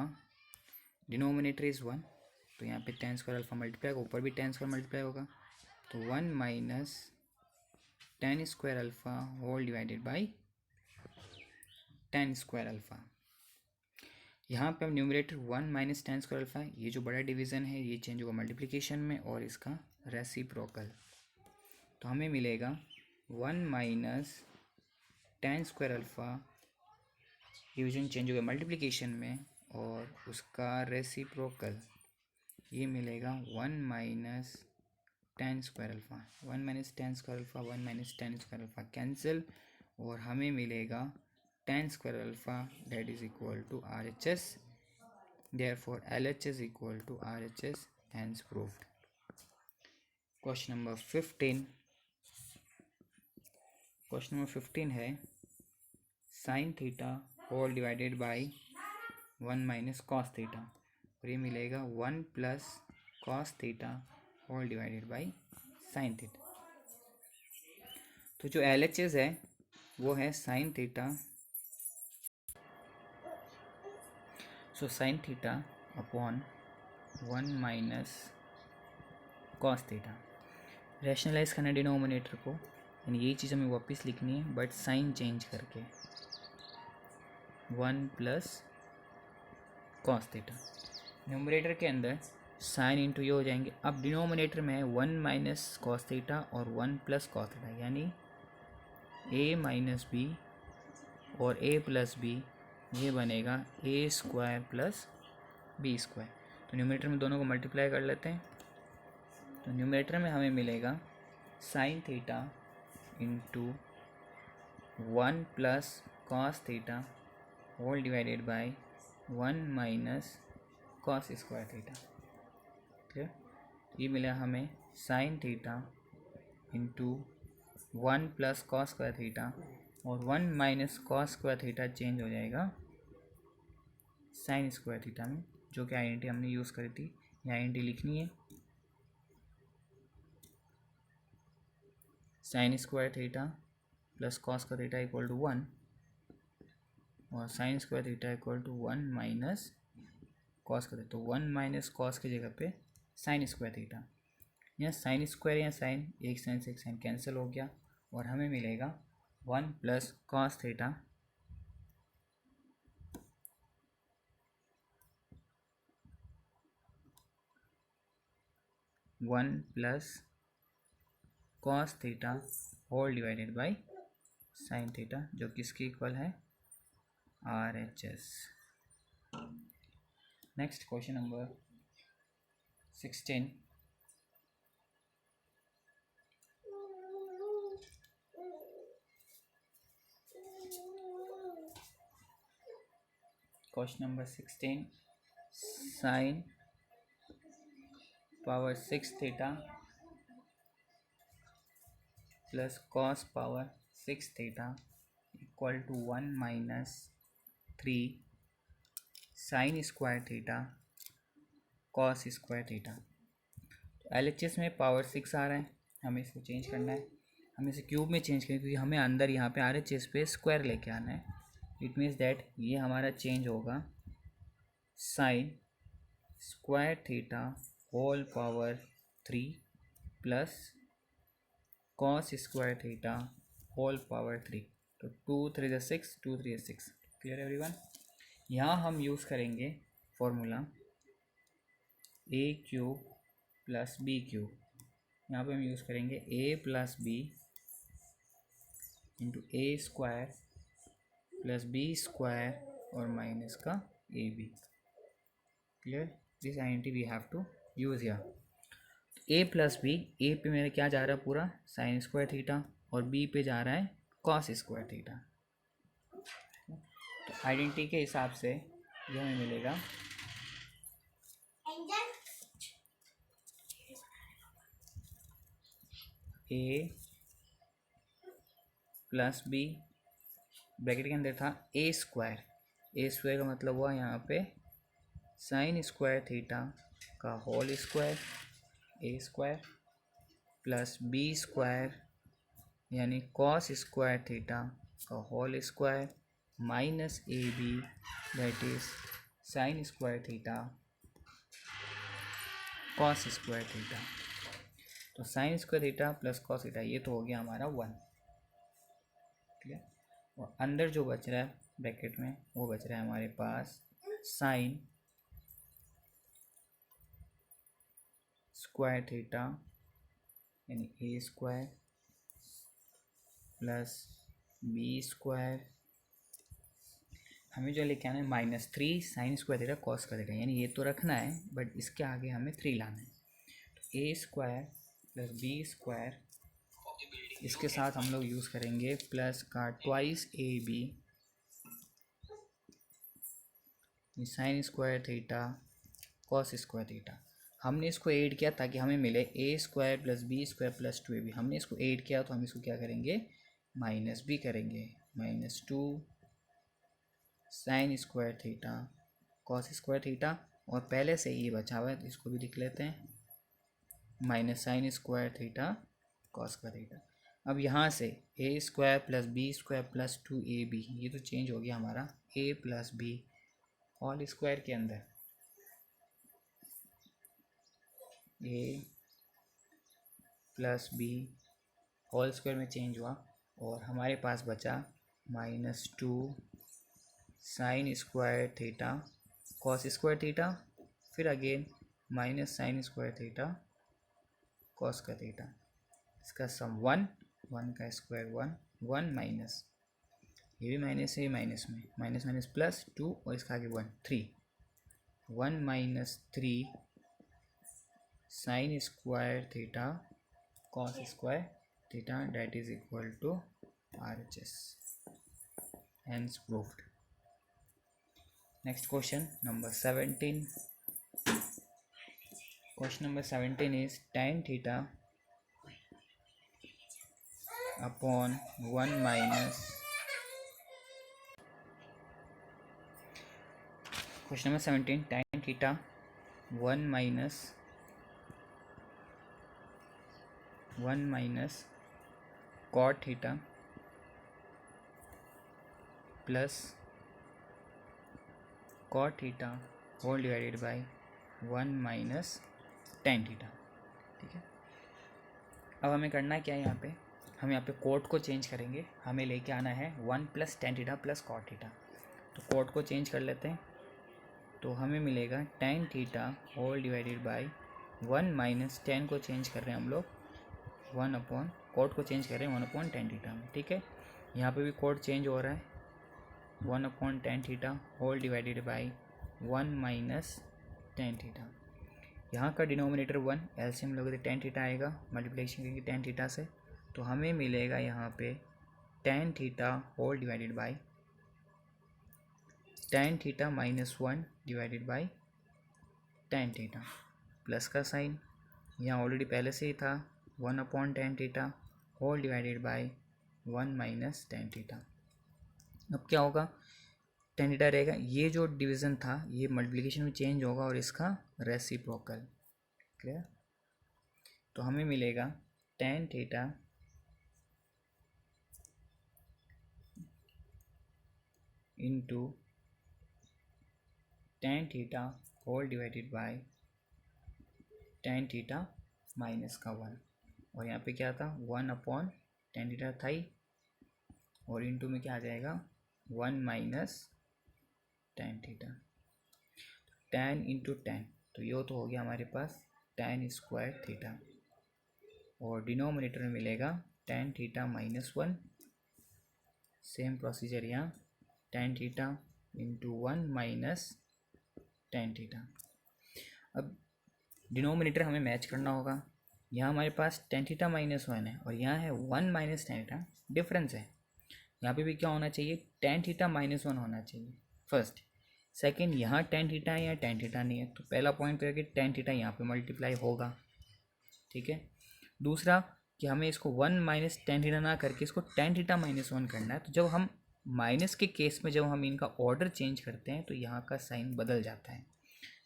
denominator is 1, तो यहाँ पे tan स्क्वायर अल्फ़ा मल्टीप्लाई होगा, ऊपर भी tan स्क्वायर मल्टीप्लाई होगा, तो 1 minus tan square alpha whole divided by tan square alpha. यहाँ पे हम numerator 1 minus tan square alpha, ये जो बड़ा डिवीज़न है ये चेंज होगा मल्टीप्लिकेशन में, और इसका रेसिप्रोकल, तो हमें मिलेगा 1 minus tan square alpha, division change होगा मल्टीप्लिकेशन में, और उसका रेसिप्रोकल ये मिलेगा 1 minus tan square alpha. 1 minus tan square alpha, 1 minus tan square alpha cancel, और हमें मिलेगा tan square alpha, that is equal to RHS, therefore LH is equal to RHS, hence proved. Question number 15। Question number 15 है sine theta whole divided by 1 minus cos theta, और ये मिलेगा 1 plus cos theta whole divided by sine theta. तो जो LHS है वो है sine theta, so sine theta upon 1 minus cos theta. Rationalise करना डिनोमिनेटर को, यानी यही चीज़ हमें वापस लिखनी है बट साइन चेंज करके, 1 प्लस कॉस थीटा। न्यूमरेटर के अंदर साइन इंटू ये हो जाएंगे। अब डिनोमिनेटर में है 1 माइनस कॉस थीटा और 1 प्लस कॉस थीटा, यानी a माइनस बी और a प्लस बी, ये बनेगा a square plus B square. तो न्यूमरेटर में दोनों को मल्टीप्लाई कर लेते हैं, तो न्यूमरेटर में हमें मिलेगा sine theta into 1 plus cos theta whole divided by 1 minus cos square theta. Clear? ये मिला हमें sine theta into 1 plus cos square theta, और 1 minus cos square theta change हो जाएगा साइन स्क्वायर थीटा में, जो कि आइडेंटिटी हमने यूज़ करी थी। ये आइडेंटिटी लिखनी है, sine square theta plus cos square theta equal to 1, और sine square theta equal to 1 minus cos का, तो 1 माइनस कॉस की जगह पे साइन स्क्वायर थीटा। यहाँ साइन स्क्वायर या साइन, एक साइन से एक साइन कैंसिल हो गया, और हमें मिलेगा 1 plus cos theta one plus cos theta whole divided by sine theta, जो किसके इक्वल है RHS। Next question number 16। Question number 16, sine power 6 theta plus cos power 6 theta equal to 1 minus 3 sine square theta cos square theta. LHS में power 6 आ रहा है, हमें इसको change करना है, हमें इसे क्यूब में चेंज करें, क्योंकि हमें अंदर यहाँ पे RHS पे स्क्वायर लेके आना है। इट मीन्स दैट ये हमारा चेंज होगा sine square theta whole power 3 plus cos square theta whole power 3। तो 2 3 6, 2 3 6। Clear everyone. यहाँ हम यूज़ करेंगे formula A cube plus B cube. यहाँ पे हम यूज़ करेंगे A plus B into A square plus B square और माइनस का A B. Clear. This identity we have to use here. A plus B, A पे मेरा क्या जा रहा है पूरा साइन स्क्वायर थीटा और बी पे जा रहा है कॉस स्क्वायर थीटा। तो आइडेंटिटी के हिसाब से ये हमें मिलेगा ए प्लस बी, ब्रैकेट के अंदर था ए स्क्वायर। ए स्क्वायर का मतलब हुआ यहाँ पे साइन स्क्वायर थीटा का whole square, A square plus B square यानी कॉस स्क्वायर थीटा का whole square minus A B that is sine square theta cos square theta. तो sine square theta plus cos theta ये तो हो गया हमारा 1। Clear. और अंदर जो बच रहा है ब्रैकेट में वो बच रहा है हमारे पास साइन स्क्वायर थीटा यानी A square plus B square, हमें जो लेके आना है -3 साइन स्क्वायर थीटा कॉस का थीटा, यानी ये तो रखना है बट इसके आगे हमें 3 लाना है। तो A square plus B square, इसके साथ हम लोग यूज़ करेंगे प्लस का twice A B sine square theta cos square theta. हमने इसको ऐड किया ताकि हमें मिले A square plus B square plus 2ab। हमने इसको ऐड किया तो हम इसको क्या करेंगे माइनस भी करेंगे, -2 sine square theta cos square theta. और पहले से ये बचा हुआ है तो इसको भी लिख लेते हैं minus sine square theta cos का थीटा। अब यहाँ से A square plus B square plus 2ab ये तो चेंज हो गया हमारा A plus B whole square के अंदर A plus B whole square में चेंज हुआ और हमारे पास बचा -2 sine square theta cos square theta, फिर again minus sine square theta cos का थीटा। इसका सम 1 का स्क्वायर 1 माइनस ये भी माइनस है, माइनस में माइनस माइनस प्लस 2 और इसका आगे 1 3 1 - 3 sine square theta cos square theta that is equal to RHS. Hence proved. Next question number 17. Question number 17 is tan theta upon 1 minus. Question number 17, tan theta 1 minus cot theta plus cot theta whole divided by 1 minus tan theta। ठीक है। अब हमें करना क्या है यहाँ पे, हम यहाँ पे कोट को चेंज करेंगे। हमें लेके आना है 1 plus tan theta plus cot theta. तो कोट को चेंज कर लेते हैं तो हमें मिलेगा tan theta whole divided by 1 minus tan को चेंज कर रहे हैं हम लोग 1 अपॉन कोट को चेंज कर रहे हैं 1 अपॉन tan थीटा में। ठीक है। यहाँ पे भी कोट चेंज हो रहा है 1 upon tan theta whole divided by 1 minus tan theta. यहाँ का डिनोमिनेटर 1 एलसीएम लोगे तो tan थीटा आएगा, मल्टीप्लिकेशन करेंगे tan थीटा से तो हमें मिलेगा यहाँ पे tan theta whole divided by tan theta -1 divided by tan theta plus का साइन यहाँ ऑलरेडी पहले से ही था 1 upon tan theta whole divided by 1 minus tan theta. अब क्या होगा tan थीटा रहेगा, ये जो डिवीज़न था ये मल्टीप्लिकेशन में चेंज होगा और इसका रेसिप्रोकल। क्लियर। तो हमें मिलेगा tan theta into tan theta whole divided by tan theta minus का 1। और यहाँ पे क्या था 1/tan थीटा था ही, और इंटू में क्या आ जाएगा 1 minus tan theta, tan into tan, तो ये तो हो गया हमारे पास tan² थीटा, और डिनोमिनेटर में मिलेगा tan थीटा -1, सेम प्रोसीजर यहाँ tan theta into 1 minus tan theta. अब डिनोमिनेटर हमें मैच करना होगा, यहाँ हमारे पास tan थीटा -1 है और यहाँ है 1 माइनस tan थीटा, डिफरेंस है। यहाँ पे भी क्या होना चाहिए tan थीटा -1 होना चाहिए फर्स्ट। सेकंड, यहाँ tan थीटा है, यहाँ tan थीटा नहीं है, तो पहला पॉइंट तो है कि tan थीटा यहाँ पे मल्टीप्लाई होगा, ठीक है। दूसरा कि हमें इसको 1 माइनस tan थीटा ना करके इसको tan थीटा -1 करना है, तो जब हम माइनस के केस में जब हम इनका ऑर्डर चेंज करते हैं तो यहाँ का साइन बदल जाता है।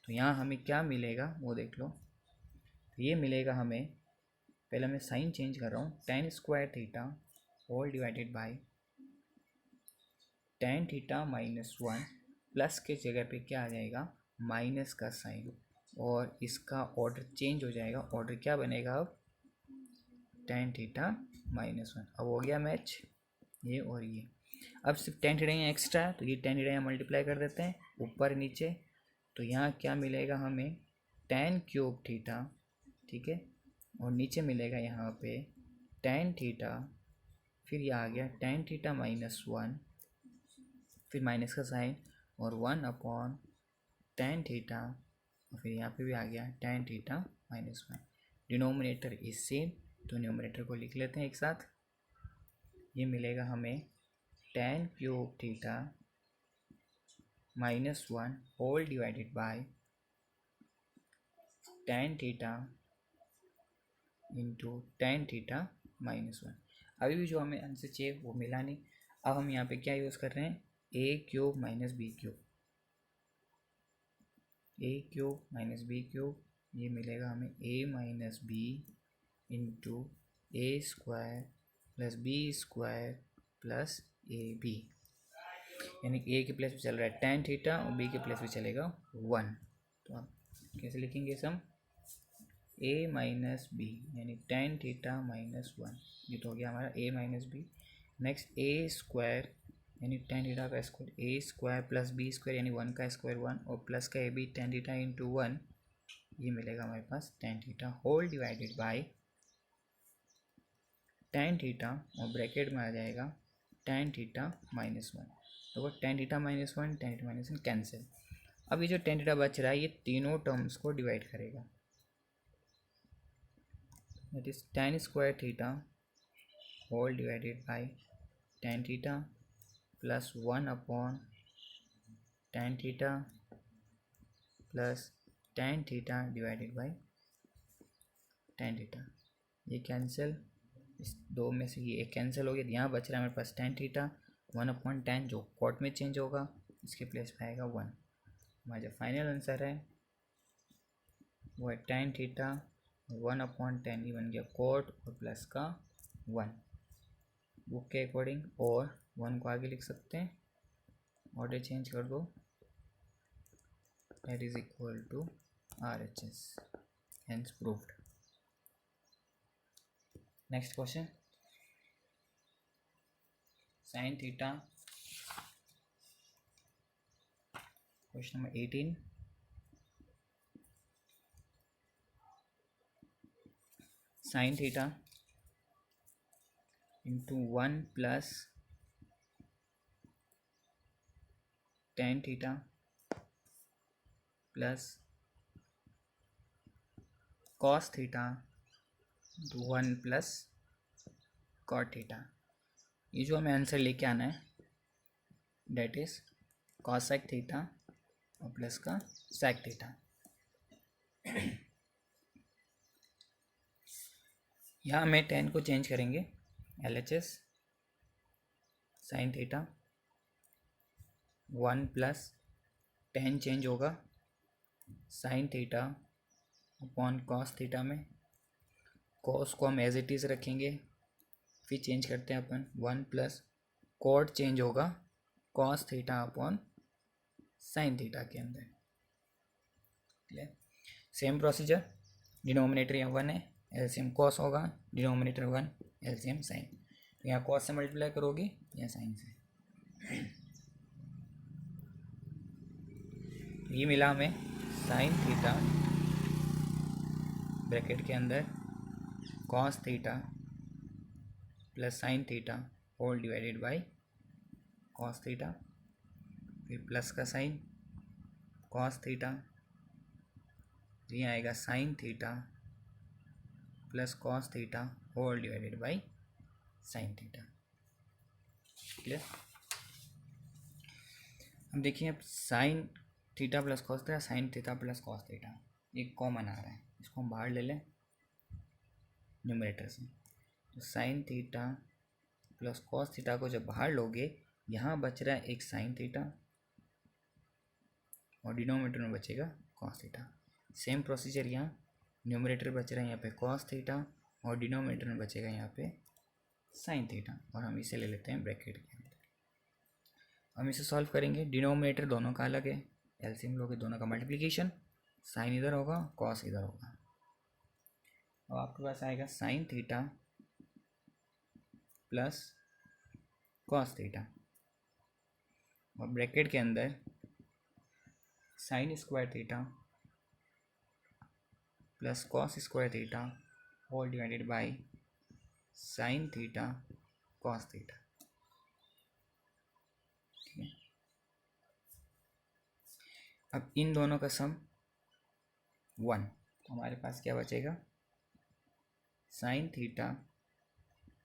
तो यहाँ हमें क्या मिलेगा वो देख लो, तो ये मिलेगा हमें, पहले मैं साइन चेंज कर रहा हूँ, tan² theta whole divided by tan theta -1, plus के जगह पे क्या आ जाएगा माइनस का साइन, और इसका ऑर्डर चेंज हो जाएगा, ऑर्डर क्या बनेगा अब tan थीटा -1। अब हो गया मैच ये और ये। अब सिर्फ tan थीटा यहाँ एक्स्ट्रा है तो ये tan थीटा यहाँ मल्टीप्लाई कर देते हैं ऊपर नीचे, तो यहाँ क्या मिलेगा हमें tan³ थीटा, ठीक है, और नीचे मिलेगा यहाँ पे tan थीटा, फिर ये आ गया tan थीटा -1, फिर माइनस का साइन और 1/tan थीटा, और फिर यहाँ पे भी आ गया tan theta -1। Denominator is same, तो न्यूमरेटर को लिख लेते हैं एक साथ। ये मिलेगा हमें tan³ theta -1 whole divided by tan theta into tan theta -1। अभी भी जो हमें आंसर चाहिए वो मिला नहीं। अब हम यहाँ पे क्या यूज़ कर रहे हैं a³ - b³, a³ - b³, ये मिलेगा हमें a - b into a² plus b² plus ab, यानी a के प्लेस पे चल रहा है tan थीटा और b के प्लेस पे चलेगा 1। तो आप कैसे लिखेंगे सम a माइनस बी यानी tan थीटा -1, ये तो हो गया हमारा a - b। नेक्स्ट a² यानी tan थीटा का स्क्वायर, a² प्लस b² यानी 1 का स्क्वायर 1, और प्लस का ab tan थीटा इंटू 1, ये मिलेगा हमारे पास tan theta whole divided by tan theta, और ब्रैकेट में आ जाएगा tan थीटा -1। तो tan theta -1 tan theta -1 cancel. अब ये जो tan थीटा बच रहा है ये तीनों टर्म्स को डिवाइड करेगा, that is tan² theta whole divided by tan theta plus 1/tan theta plus tan theta divided by tan theta. ये कैंसिल, इस दो में से ये एक कैंसिल हो गया, यहाँ बच रहा है हमारे पास tan थीटा 1/tan, जो कॉट में चेंज होगा इसके प्लेस पे आएगा 1। हमारा जो फाइनल आंसर है वो है tan थीटा 1/tan, ये बन गया कॉट और प्लस का 1 बुक के अकॉर्डिंग, और 1 को आगे लिख सकते हैं, ऑर्डर चेंज कर दो, that is equal to RHS, hence proved. Next question, sine theta, question number 18, sine theta into 1 plus tan theta plus cos theta into 1 plus cot theta. ये जो हमें आंसर लेके आना है डेट इज cosec थीटा और plus का sec theta. यहाँ हमें tan को चेंज करेंगे LHS, sine theta 1 plus tan change होगा sine theta upon cos theta में, cos को हम एज इट इज़ रखेंगे, फिर चेंज करते हैं अपन 1 प्लस cot चेंज होगा cos theta upon sine theta के अंदर। क्लियर, सेम प्रोसीजर, डिनोमिनेटर यहाँ 1 है, एलसीएम कॉस होगा, डिनोमिनेटर 1, एलसीएम साइन। तो यहाँ कॉस से मल्टीप्लाई करोगे या साइन से। ये मिला हमें साइन थीटा ब्रैकेट के अंदर cos theta plus sine theta whole divided by cos theta, फिर प्लस का साइन कॉस थीटा, ये आएगा sine theta plus cos theta whole divided by sine theta. Clear. अब देखिए, अब sine theta plus cos theta, sine theta plus cos theta, एक common आ रहा है, इसको हम बाहर ले लें न्यूमरेटर से। तो sine theta plus cos theta को जब बाहर लोगे, यहाँ बच रहा है एक साइन थीटा और डिनोमिनेटर में बचेगा कॉस थीटा। सेम प्रोसीजर यहाँ, न्यूमरेटर बच रहा है यहाँ पे कॉस थीटा और डिनोमिनेटर में बचेगा यहाँ पे साइन थीटा, और हम इसे ले लेते हैं ब्रैकेट के अंदर। हम इसे सॉल्व करेंगे, डिनोमिनेटर दोनों का अलग है, एलसीएम लोगे दोनों का मल्टीप्लिकेशन, साइन इधर होगा कॉस इधर होगा। अब आपके पास आएगा sine theta plus cos theta और ब्रैकेट के अंदर sine square theta plus cos square theta whole divided by sine theta cos theta. ठीक है, अब इन दोनों का सम 1, तो हमारे पास क्या बचेगा, sine theta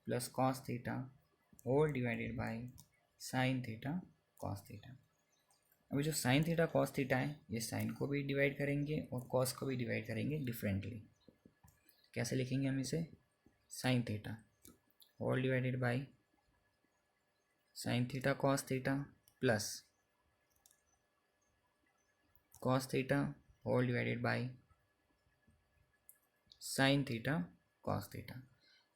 plus cos theta whole divided by sine theta cos theta. अभी जो साइन थीटा कॉस थीटा है, ये साइन को भी डिवाइड करेंगे और कॉस को भी डिवाइड करेंगे डिफरेंटली। कैसे लिखेंगे हम इसे, sine theta whole divided by sine theta cos theta plus cos theta whole divided by sine theta cos theta.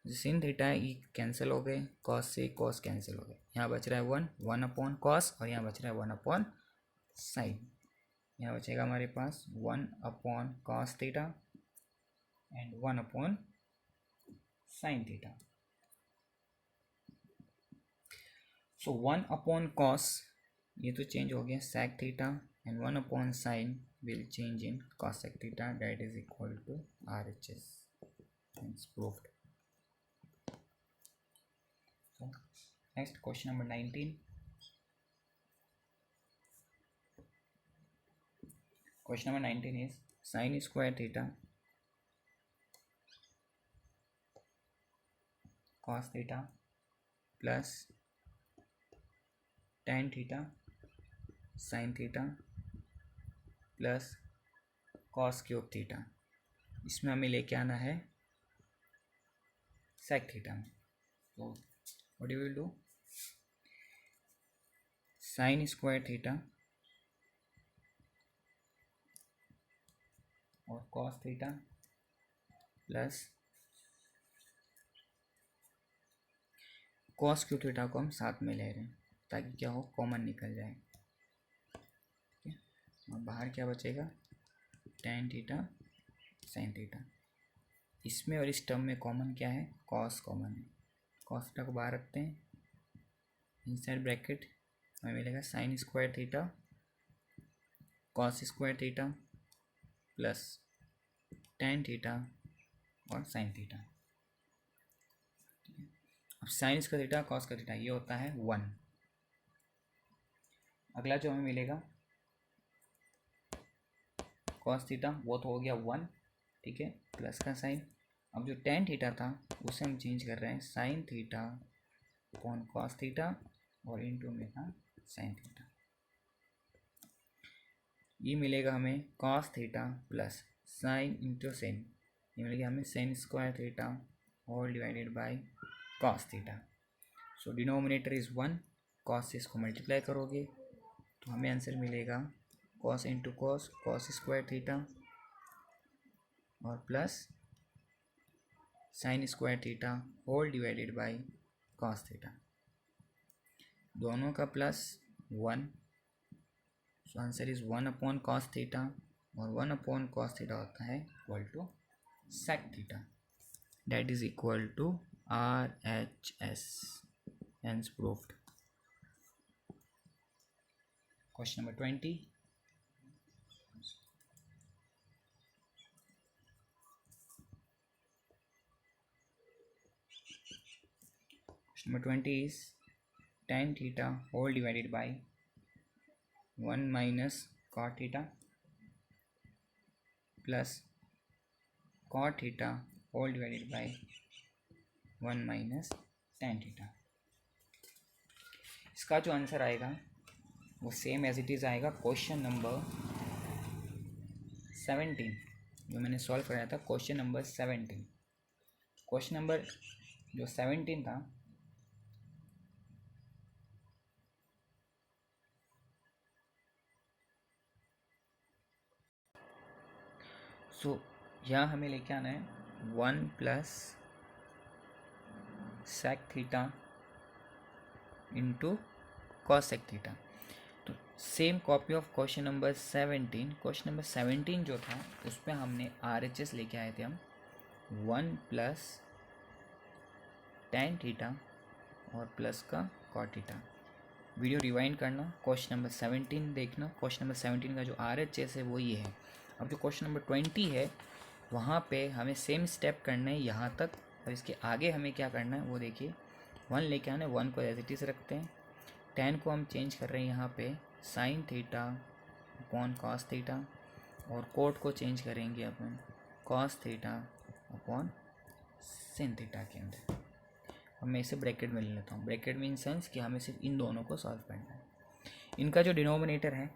जो साइन थीटा है ये कैंसिल हो गए, कॉस से कॉस कैंसिल हो गए, यहाँ बच रहा है 1 अपॉन कॉस और यहाँ बच रहा है 1 अपॉन साइन। यहाँ बचेगा हमारे पास 1 upon cos theta and 1 upon sine theta. So 1 upon cos ये तो चेंज हो गया sec theta and 1 upon sine will change in cosec theta, that is equal to RHS. Hence proved. So next question number 19. Question number 19 is sin square theta cos theta plus tan theta sin theta plus cos cube theta, इसमें हमें लेके आना है sec theta में। तो what you will do, sine square theta और cos theta plus cos cube theta को हम साथ में ले रहे हैं ताकि क्या हो, कॉमन निकल जाए। और बाहर क्या बचेगा, tan थीटा sin थीटा। इसमें और इस टर्म में कॉमन क्या है, कॉस कॉमन है, कॉस थीटा को बाहर रखते हैं, इनसाइड ब्रैकेट हमें मिलेगा sign square theta cos square theta plus tan theta और sin थीटा। अब साइन स्क्वायर थीटा कॉस का थीटा ये होता है 1। अगला जो हमें मिलेगा कॉस थीटा वो तो हो गया 1, ठीक है, प्लस का साइन। अब जो tan थीटा था उसे हम चेंज कर रहे हैं sine theta upon cos theta और इनटू में था साइन थीटा। ये मिलेगा हमें cos theta plus sine into sine, ये मिलेगा हमें sine square theta whole divided by cos theta. So denominator is 1, cos से इसको मल्टीप्लाई करोगे तो हमें आंसर मिलेगा cos into cos, cos square theta और plus sine square theta whole divided by cos theta, दोनों का plus 1। So answer is 1 upon cos theta और 1 अपॉन कॉस थीटा होता है equal to sec theta. that is equal to RHS. Hence proved. Question number 20. Question number 20 is tan theta whole divided by 1 minus cot theta plus cot theta whole divided by 1 minus tan theta. इसका जो answer आएगा वो same as it is आएगा question number 17 जो मैंने solve कराया था. Question number 17. Question number जो 17 था सो यहाँ हमें लेके आना है 1 plus sec theta into cosec theta. तो same copy of question number 17. Question number 17 जो था उसमें हमने RHS लेके आए थे हम 1 प्लस tan थीटा और प्लस का कॉट थीटा. वीडियो रिवाइंड करना, क्वेश्चन नंबर 17 देखना. क्वेश्चन नंबर 17 का जो RHS है वो ये है. अब जो क्वेश्चन नंबर 20 है वहाँ पे हमें सेम स्टेप करना है यहाँ तक, और इसके आगे हमें क्या करना है वो देखिए. 1 लेके आना है, 1 को एज इट इज़ रखते हैं. tan को हम चेंज कर रहे हैं यहाँ पे sign theta upon cos theta, और कोट को चेंज करेंगे अपन cos theta upon sin theta के अंदर. अब मैं इसे ब्रैकेट में ले लेता हूँ. ब्रैकेट में इन सेंस कि हमें सिर्फ इन दोनों को सॉल्व करना है. इनका जो डिनोमिनेटर है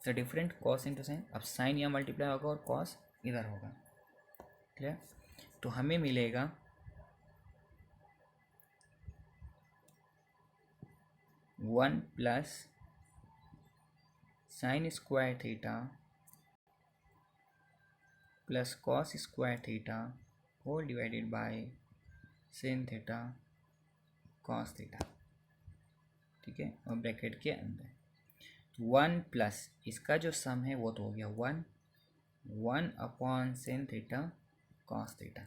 the different cos into sine. अब साइन यहाँ मल्टीप्लाई होगा और कॉस इधर होगा. क्लियर. तो हमें मिलेगा 1 plus sine square theta plus cos square theta whole divided by sine theta cos theta. ठीक है, और ब्रैकेट के अंदर 1 प्लस इसका जो सम है वो तो हो गया 1 upon sin theta cos theta.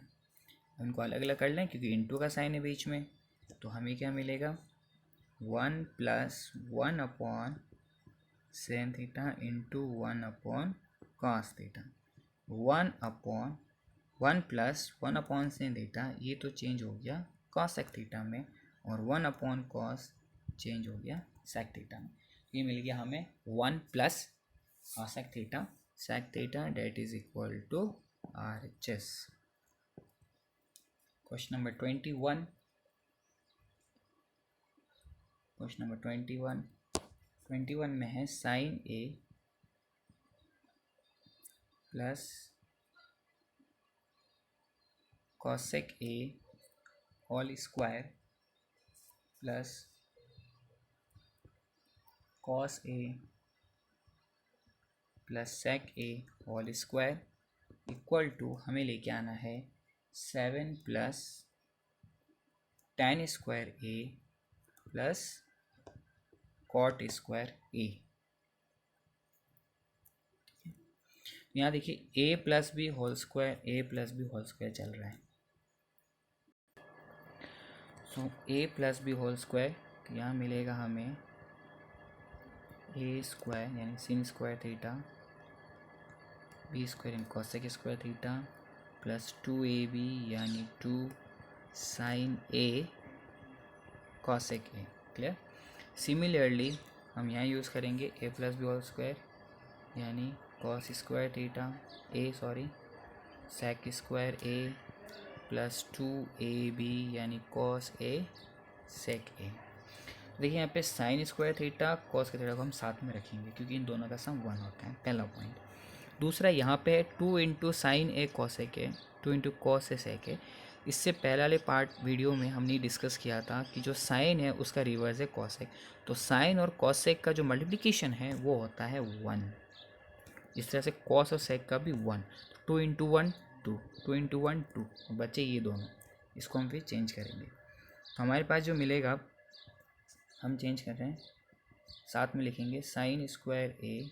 उनको अलग अलग कर लें क्योंकि इंटू का साइन है बीच में. तो हमें क्या मिलेगा 1 plus 1 upon sin theta into 1 upon cos theta. 1 plus 1 upon sin theta ये तो चेंज हो गया कॉसेक थीटा में, और 1 अपॉन कॉस चेंज हो गया सेक थीटा में. ये मिल गया हमें 1 plus sec theta that is equal to RHS. Question number 21. Question number 21 में है sine A plus cosec A whole square plus cos A plus sec A whole square equal to हमें लेके आना है 7 plus tan square A plus cot square A. यहाँ देखिए a plus B whole square चल रहा है. So a plus B whole square, तो यहाँ मिलेगा हमें a स्क्वायर यानी sin square theta b square यानी cosec square theta plus 2ab यानी 2 sine a cosec a. Clear. Similarly हम यहाँ यूज़ करेंगे a plus B whole square यानी cos square theta sec square a plus 2ab यानी cos a sec a. देखिए यहाँ पे साइन स्क्वायर थीटा कॉस के थीटा को हम साथ में रखेंगे क्योंकि इन दोनों का सम 1 होता है. पहला पॉइंट. दूसरा यहाँ पे है 2 into sine A cosec A 2 into cos A sec A. इससे पहले वाले पार्ट वीडियो में हमने डिस्कस किया था कि जो साइन है उसका रिवर्स है कॉसेक. तो साइन और कॉसेक का जो मल्टीप्लिकेशन है वो होता है 1. इस तरह से कॉस और सेक का भी 1. 2 इंटू 1 2 2 इंटू 1 2. बच्चे ये दोनों इसको हम फिर चेंज करेंगे. तो हमारे पास जो मिलेगा हम चेंज कर रहे हैं, साथ में लिखेंगे sign square A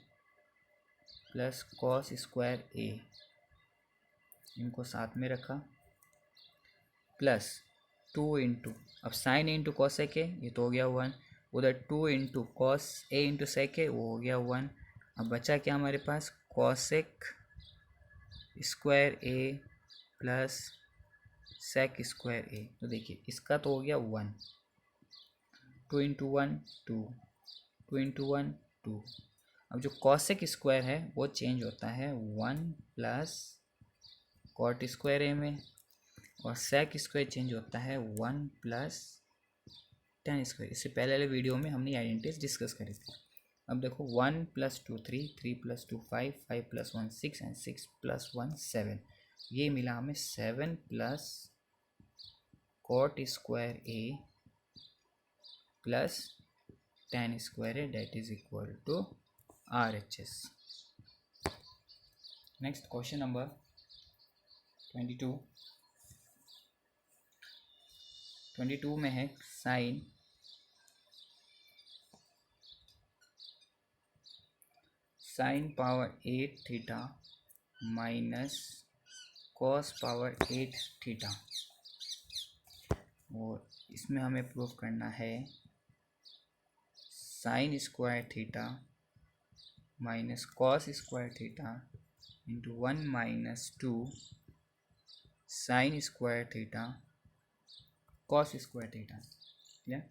plus cos square ए. इनको साथ में रखा प्लस 2 इंटू, अब साइन इंटू कॉसेक है ये तो हो गया 1, उधर 2 इंटू कॉस ए इंटू सेक है वो हो गया 1। अब बचा क्या हमारे पास, cosec square A plus sec square ए। तो देखिए इसका तो हो गया 1, 2 इंटू 1 2, 2 इंटू 1 2। अब जो कॉसेक स्क्वायर है वो चेंज होता है 1 प्लस कॉट स्क्वायर ए में, और सेक स्क्वायर चेंज होता है 1 प्लस टेन स्क्वायर। इससे पहले वाले वीडियो में हमने आइडेंटिटीज डिस्कस करी थी। अब देखो 1 plus 2 3, 3 plus 2 5, 5 plus 1 6 and 6 plus 1 7। ये मिला हमें 7 plus cot square A plus tan square है, that is equal to RHS। Next question number 22। 22 में है sine power 8 theta minus cos power 8 theta, और इसमें हमें प्रूव करना है sine square theta minus cos square theta into 1 - 2 sine square theta cos square theta. या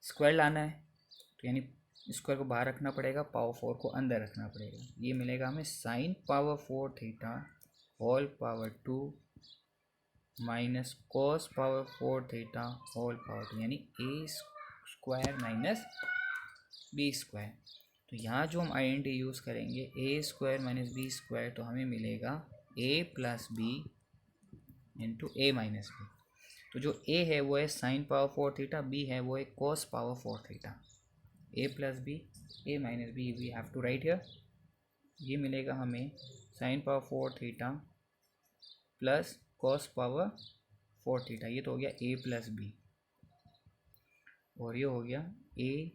square लाना है तो यानी स्क्वायर को बाहर रखना पड़ेगा, पावर 4 को अंदर रखना पड़ेगा। ये मिलेगा हमें sine power 4 theta whole power 2 minus cos power 4 theta whole power 2, यानी A square minus B square. तो यहाँ जो हम आइडेंटिटी यूज़ करेंगे A square minus B square, तो हमें मिलेगा A plus B into A minus B. तो जो ए है वो है साइन पावर 4 थीटा, बी है वो है cos power 4 theta. A plus B, A minus B, we have to write here. ये मिलेगा हमें sine power 4 theta plus cos power 4 theta, ये तो हो गया ए प्लस बी, और ये हो गया ए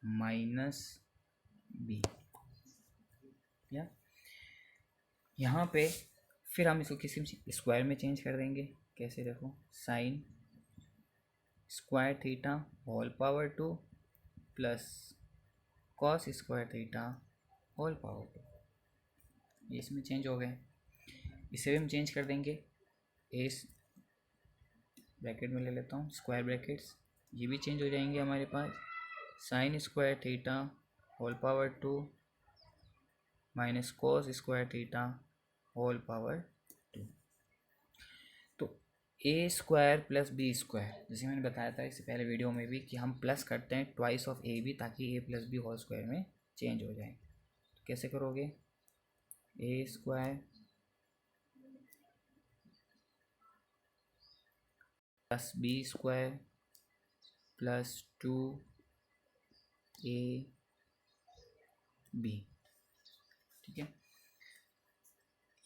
माइनस बी। या यहाँ पे फिर हम इसको किसी स्क्वायर में चेंज कर देंगे। कैसे, देखो sine square theta whole power 2 plus cos square theta whole power 2, ये इसमें चेंज हो गए। इसे भी हम चेंज कर देंगे, ए ब्रैकेट में ले लेता हूँ स्क्वायर ब्रैकेट्स, ये भी चेंज हो जाएंगे हमारे पास। Sine square theta whole power 2 minus cos square theta whole power 2। तो A square plus B square, जैसे मैंने बताया था इससे पहले वीडियो में भी कि हम प्लस करते हैं ट्वाइस ऑफ ए बी, ताकि A plus B whole square में चेंज हो जाए। तो कैसे करोगे, A square plus B square plus 2ab, ठीक है।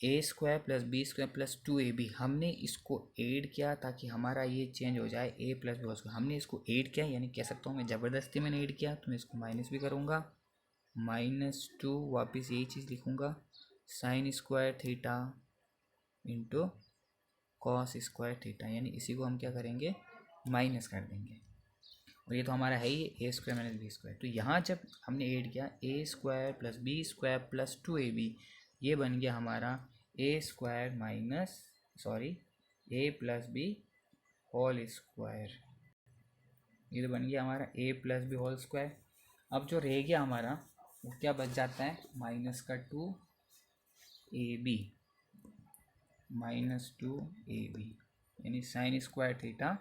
A square plus B square plus 2ab, हमने इसको ऐड किया ताकि हमारा ये चेंज हो जाए ए प्लस बी होल स्क्वायर। हमने इसको ऐड किया, यानी कह सकता हूँ मैं ज़बरदस्ती मैंने ऐड किया, तो मैं इसको माइनस भी करूँगा, -2 वापस यही चीज़ लिखूँगा, sign square theta into cos square theta, यानी इसी को हम क्या करेंगे, माइनस कर देंगे। और ये तो हमारा है ही A square minus B square. तो यहाँ जब हमने ऐड किया A square plus B square plus 2ab, ये बन गया हमारा A square minus A plus B whole square, ये तो बन गया हमारा A plus B whole square. अब जो रह गया हमारा वो क्या बच जाता है, -2ab, -2ab, यानी sign square theta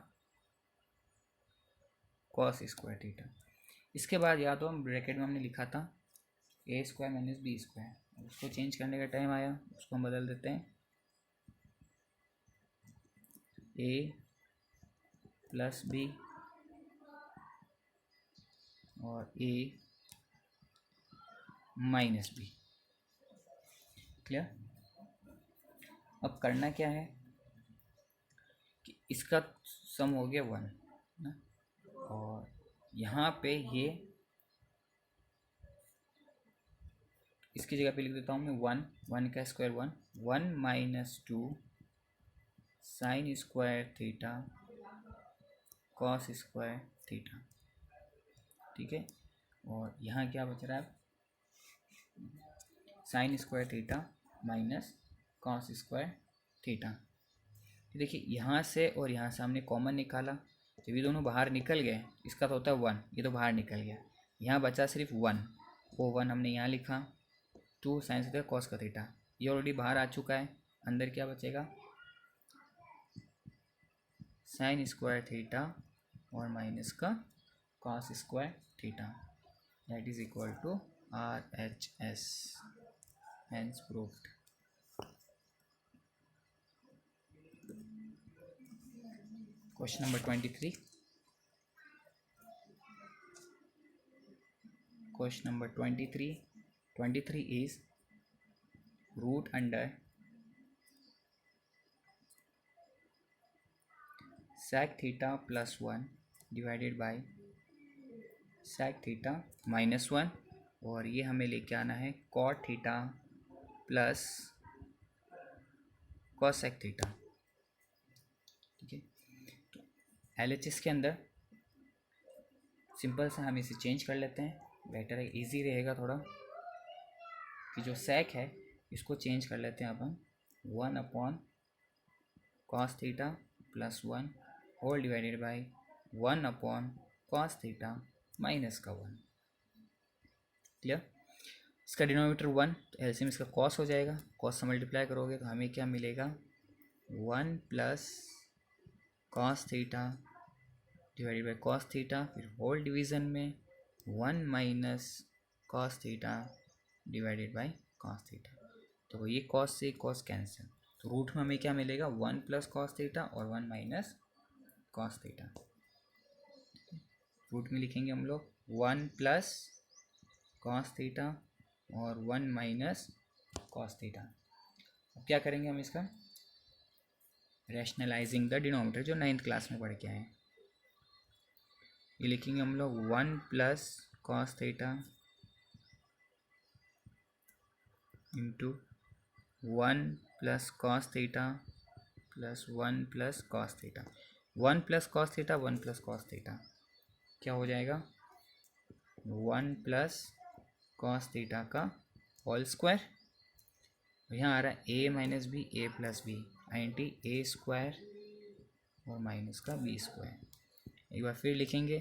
cos square theta. इसके बाद या तो हम ब्रैकेट में हमने लिखा था ए स्क्वायर माइनस बी स्क्वायर, उसको चेंज करने का टाइम आया, उसको हम बदल देते हैं ए प्लस बी और ए माइनस बी। क्लियर। अब करना क्या है कि इसका सम हो गया 1 ना, और यहाँ पे ये इसकी जगह पे लिख देता हूँ मैं 1, 1 का square 1, 1 - 2 sine square theta cos square theta, ठीक है। और यहाँ क्या बच रहा है, sine square theta minus cos square theta. देखिए यहाँ से और यहाँ से हमने कॉमन निकाला, जब ये दोनों बाहर निकल गए, इसका तो होता है 1, ये तो बाहर निकल गया, यहाँ बचा सिर्फ 1, वो 1 हमने यहाँ लिखा, 2 साइन थीटा कॉस का थीटा, ये ऑलरेडी बाहर आ चुका है। अंदर क्या बचेगा, साइन स्क्वायर थीटा और माइनस का cos square theta, that is equal to RHS, hence proved। Question number 23. Question number 23. 23 is root under sec theta plus 1 divided by sec theta minus 1, और ये हमें लेके आना है cot theta plus cosec theta, ठीक है। तो LHS के अंदर सिंपल से हम इसे चेंज कर लेते हैं, बेटर है, इजी रहेगा थोड़ा, कि जो sec है इसको चेंज कर लेते हैं अपन 1 upon cos theta plus 1 whole divided by 1 upon cos theta minus का 1, क्लियर। इसका डिनोमिनेटर 1, तो एलसीएम इसका cos हो जाएगा, cos से मल्टीप्लाई करोगे तो हमें क्या मिलेगा, 1 plus cos theta divided by cos theta, फिर होल डिवीज़न में 1 minus cos theta divided by cos theta. तो ये cos से cos कैंसिल, तो रूट में हमें क्या मिलेगा, 1 प्लस cos थीटा और 1 माइनस cos थीटा। रूट में लिखेंगे हम लोग 1 प्लस cos थीटा और 1 माइनस cos थीटा। अब क्या करेंगे हम इसका, रैशनलाइजिंग द डिनोमिनेटर, जो 9th क्लास में पढ़ के आए हैं। ये लिखेंगे हम लोग 1 plus cos theta into 1 plus cos theta plus 1 plus cos theta, 1 plus cos theta 1 plus cos theta क्या हो जाएगा, 1 प्लस cos थीटा का होल स्क्वायर, यहाँ आ रहा है a minus B A plus B, आइंटी ए स्क्वायर और माइनस का बी स्क्वायर। एक बार फिर लिखेंगे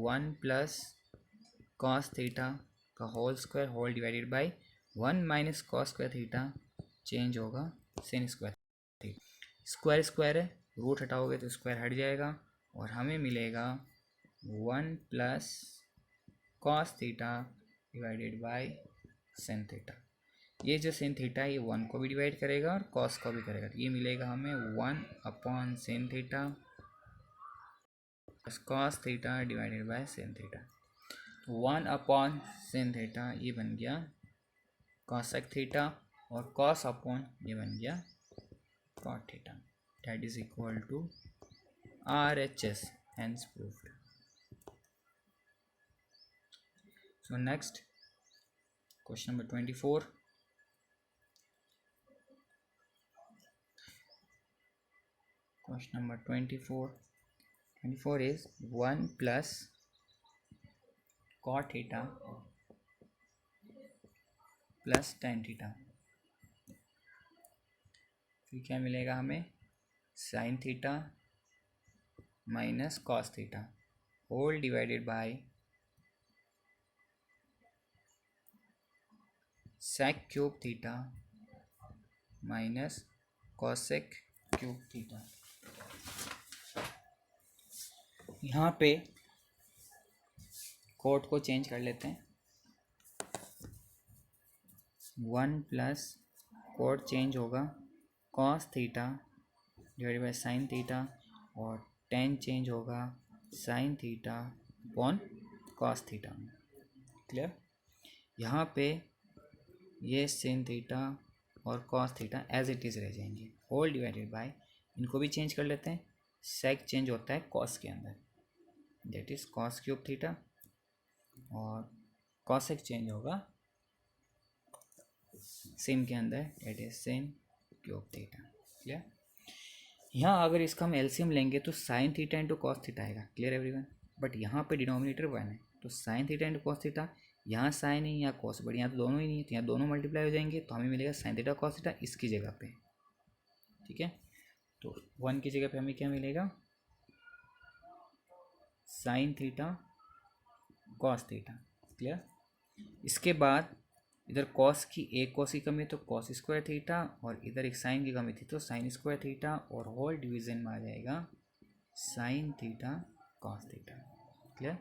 1 प्लस cos थीटा का whole square whole divided by 1 minus cos square theta, change होगा sin square theta, square square है, रूट हटाओगे तो स्क्वायर हट जाएगा, और हमें मिलेगा 1 plus cos theta divided by sin theta. ये जो sin थीटा है ये 1 को भी डिवाइड करेगा और cos को भी करेगा, तो ये मिलेगा हमें 1 upon sin theta plus cos theta divided by sin theta. 1 upon sin theta ये बन गया cosec थीटा, और cos अपॉन ये बन गया cot theta, that is equal to RHS, hence proved। So next, question number 24. Question number 24. 24 is 1 plus cot theta plus tan theta, फिर क्या मिलेगा हमें, sin theta minus cos theta whole divided by sec cube theta minus cosec cube theta. यहाँ पे cot को change कर लेते हैं, 1 प्लस कोट चेंज होगा cos theta divided by sine theta, और tan चेंज होगा sine theta upon cos theta, clear. यहाँ पे ये sin थीटा और cos theta as it is रह जाएंगे, होल डिवाइडेड बाय, इनको भी चेंज कर लेते हैं, sec चेंज होता है cos के अंदर, that is cos cube theta, और cosec चेंज होगा sin के अंदर, that is sin cube theta, clear. यहाँ अगर इसका हम एलसीएम लेंगे तो sine theta into cos theta आएगा। Clear everyone. बट यहाँ पे डिनोमिनेटर वन है तो sine theta into cos theta, यहाँ साइन है यहाँ कॉस, बट यहाँ तो दोनों ही नहीं है तो यहाँ दोनों मल्टीप्लाई हो जाएंगे तो हमें मिलेगा साइन थीटा कॉस थीटा इसकी जगह पे। ठीक है, तो वन की जगह पे हमें क्या मिलेगा, sine theta cos theta. Clear. इसके बाद इधर कॉस की एक कॉस की कमी तो कॉस स्क्वायर थीटा, और इधर एक साइन की कमी थी तो साइन स्क्वायर थीटा, और होल डिवीजन में आ जाएगा sine theta cos theta. Clear.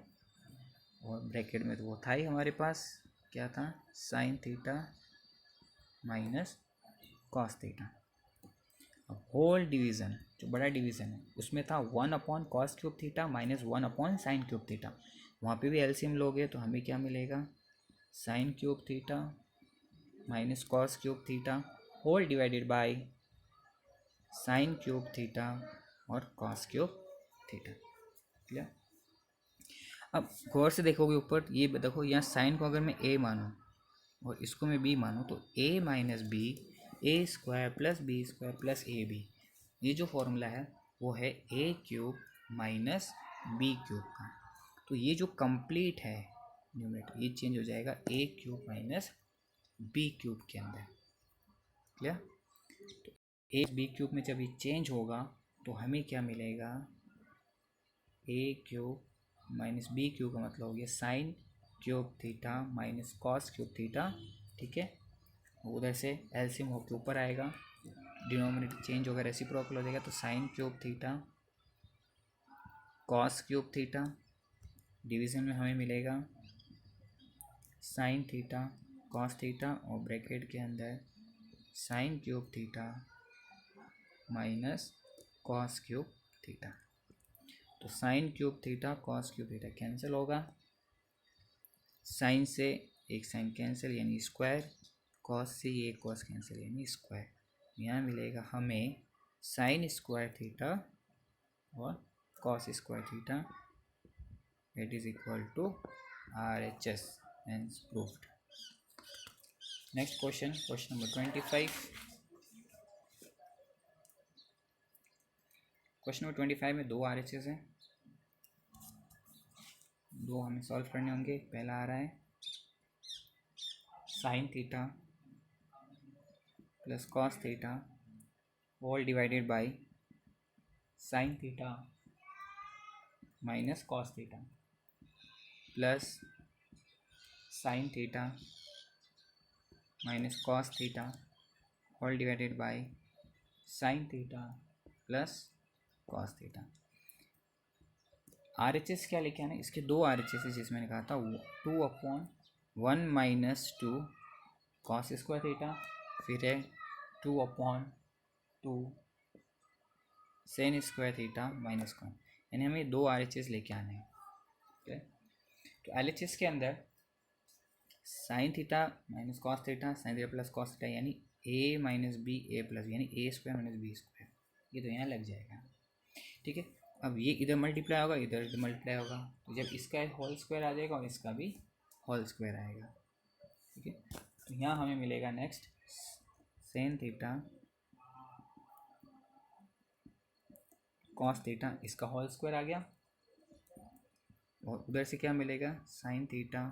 और ब्रैकेट में तो वो था ही हमारे पास, क्या था, sine theta minus cos theta. अब होल डिवीज़न जो बड़ा डिवीज़न है उसमें था 1/cos cube theta minus 1/sin cube theta. वहाँ पे भी एलसीएम लोगे तो हमें क्या मिलेगा, sine cube theta minus cos cube theta whole divided by sign cube theta और कॉस क्यूब थीटा। क्लियर। अब गौर से देखोगे ऊपर, ये देखो यहाँ साइन को अगर मैं ए मानूँ और इसको मैं बी मानूँ तो a minus B A square plus B square plus A B, ये जो फॉर्मूला है वो है A cube minus B cube का। तो ये जो कंप्लीट है न्यूमरेटर ये चेंज हो जाएगा ए क्यूब माइनस बी क्यूब के अंदर। क्लियर। तो ए बी क्यूब में जब ये चेंज होगा तो हमें क्या मिलेगा, ए क्यूब माइनस बी क्यूब का मतलब हो गया sign cube theta minus cos cube theta. ठीक है, उधर से एलसीएम होकर ऊपर आएगा, डिनोमिनेटर चेंज होगा, रेसिप्रोकल हो जाएगा तो sine cube theta cos cube theta, division में हमें मिलेगा साइन थीटा कॉस थीटा और ब्रैकेट के अंदर sine cube theta minus cos cube theta. तो sine cube theta cos cube theta cancel होगा, साइन से एक साइन कैंसिल यानी स्क्वायर, कॉस से ये कॉस कैंसिल यानी स्क्वायर। यहाँ मिलेगा हमें साइन स्क्वायर थीटा और cos square theta it is equal to RHS and proved. Next question, question number 25। Question number 25 में दो RHS हैं, दो हमें सॉल्व करने होंगे। पहला आ रहा है sine theta plus cos theta whole divided by sine theta minus cos theta plus sine theta minus cos theta whole divided by sine theta plus cos theta. RHS क्या लेके आना है, इसके दो RHS है जिसमें मैंने कहा था 2/1 माइनस 2 कॉस स्क्वायर थीटा, फिर है 2/2 सेन स्क्वायर थीटा माइनस कॉन, यानी हमें दो RHS लेके आने हैं। ठीक है, तो LHS के अंदर sign theta minus cos theta, sine theta plus cos theta यानी ए minus B A plus B, यानी A square minus B square, ये तो यहाँ लग जाएगा। ठीक है, अब ये इधर मल्टीप्लाई होगा इधर मल्टीप्लाई होगा तो जब इसका होल स्क्वायर आ जाएगा और इसका भी होल स्क्वायर आएगा। ठीक है, तो यहाँ हमें मिलेगा next sine theta cos theta, इसका होल स्क्वायर आ गया, और उधर से क्या मिलेगा sine theta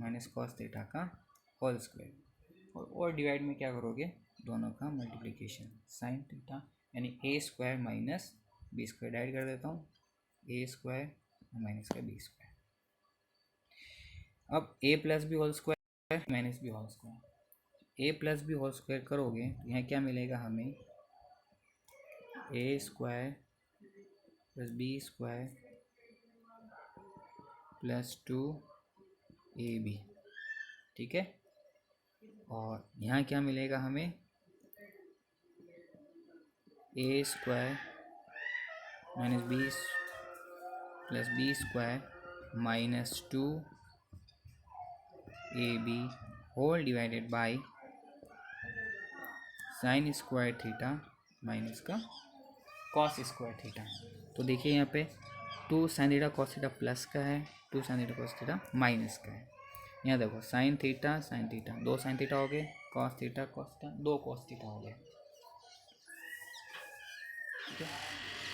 minus cos theta का होल स्क्वायर, और डिवाइड में क्या करोगे दोनों का मल्टीप्लिकेशन, साइन थीटा यानी A square minus B square, डाइड कर देता हूँ ए स्क्वायर माइनस का बी स्क्वायर। अब A plus B whole square minus B whole square, A plus B whole square करोगे तो यहाँ क्या मिलेगा हमें, ए square plus B square plus 2AB। ठीक है, और यहाँ क्या मिलेगा हमें, ए square minus B plus B square minus 2AB whole divided by sine square theta minus का कॉस स्क्वायर थीटा। तो देखिए यहाँ पे 2 sine theta cos theta plus का है, 2 sine theta cos theta minus का है। यहाँ देखो साइन थीटा दो साइन थीटा हो गए, कॉस थीटा दो कॉस थीटा हो गए। ठीक है,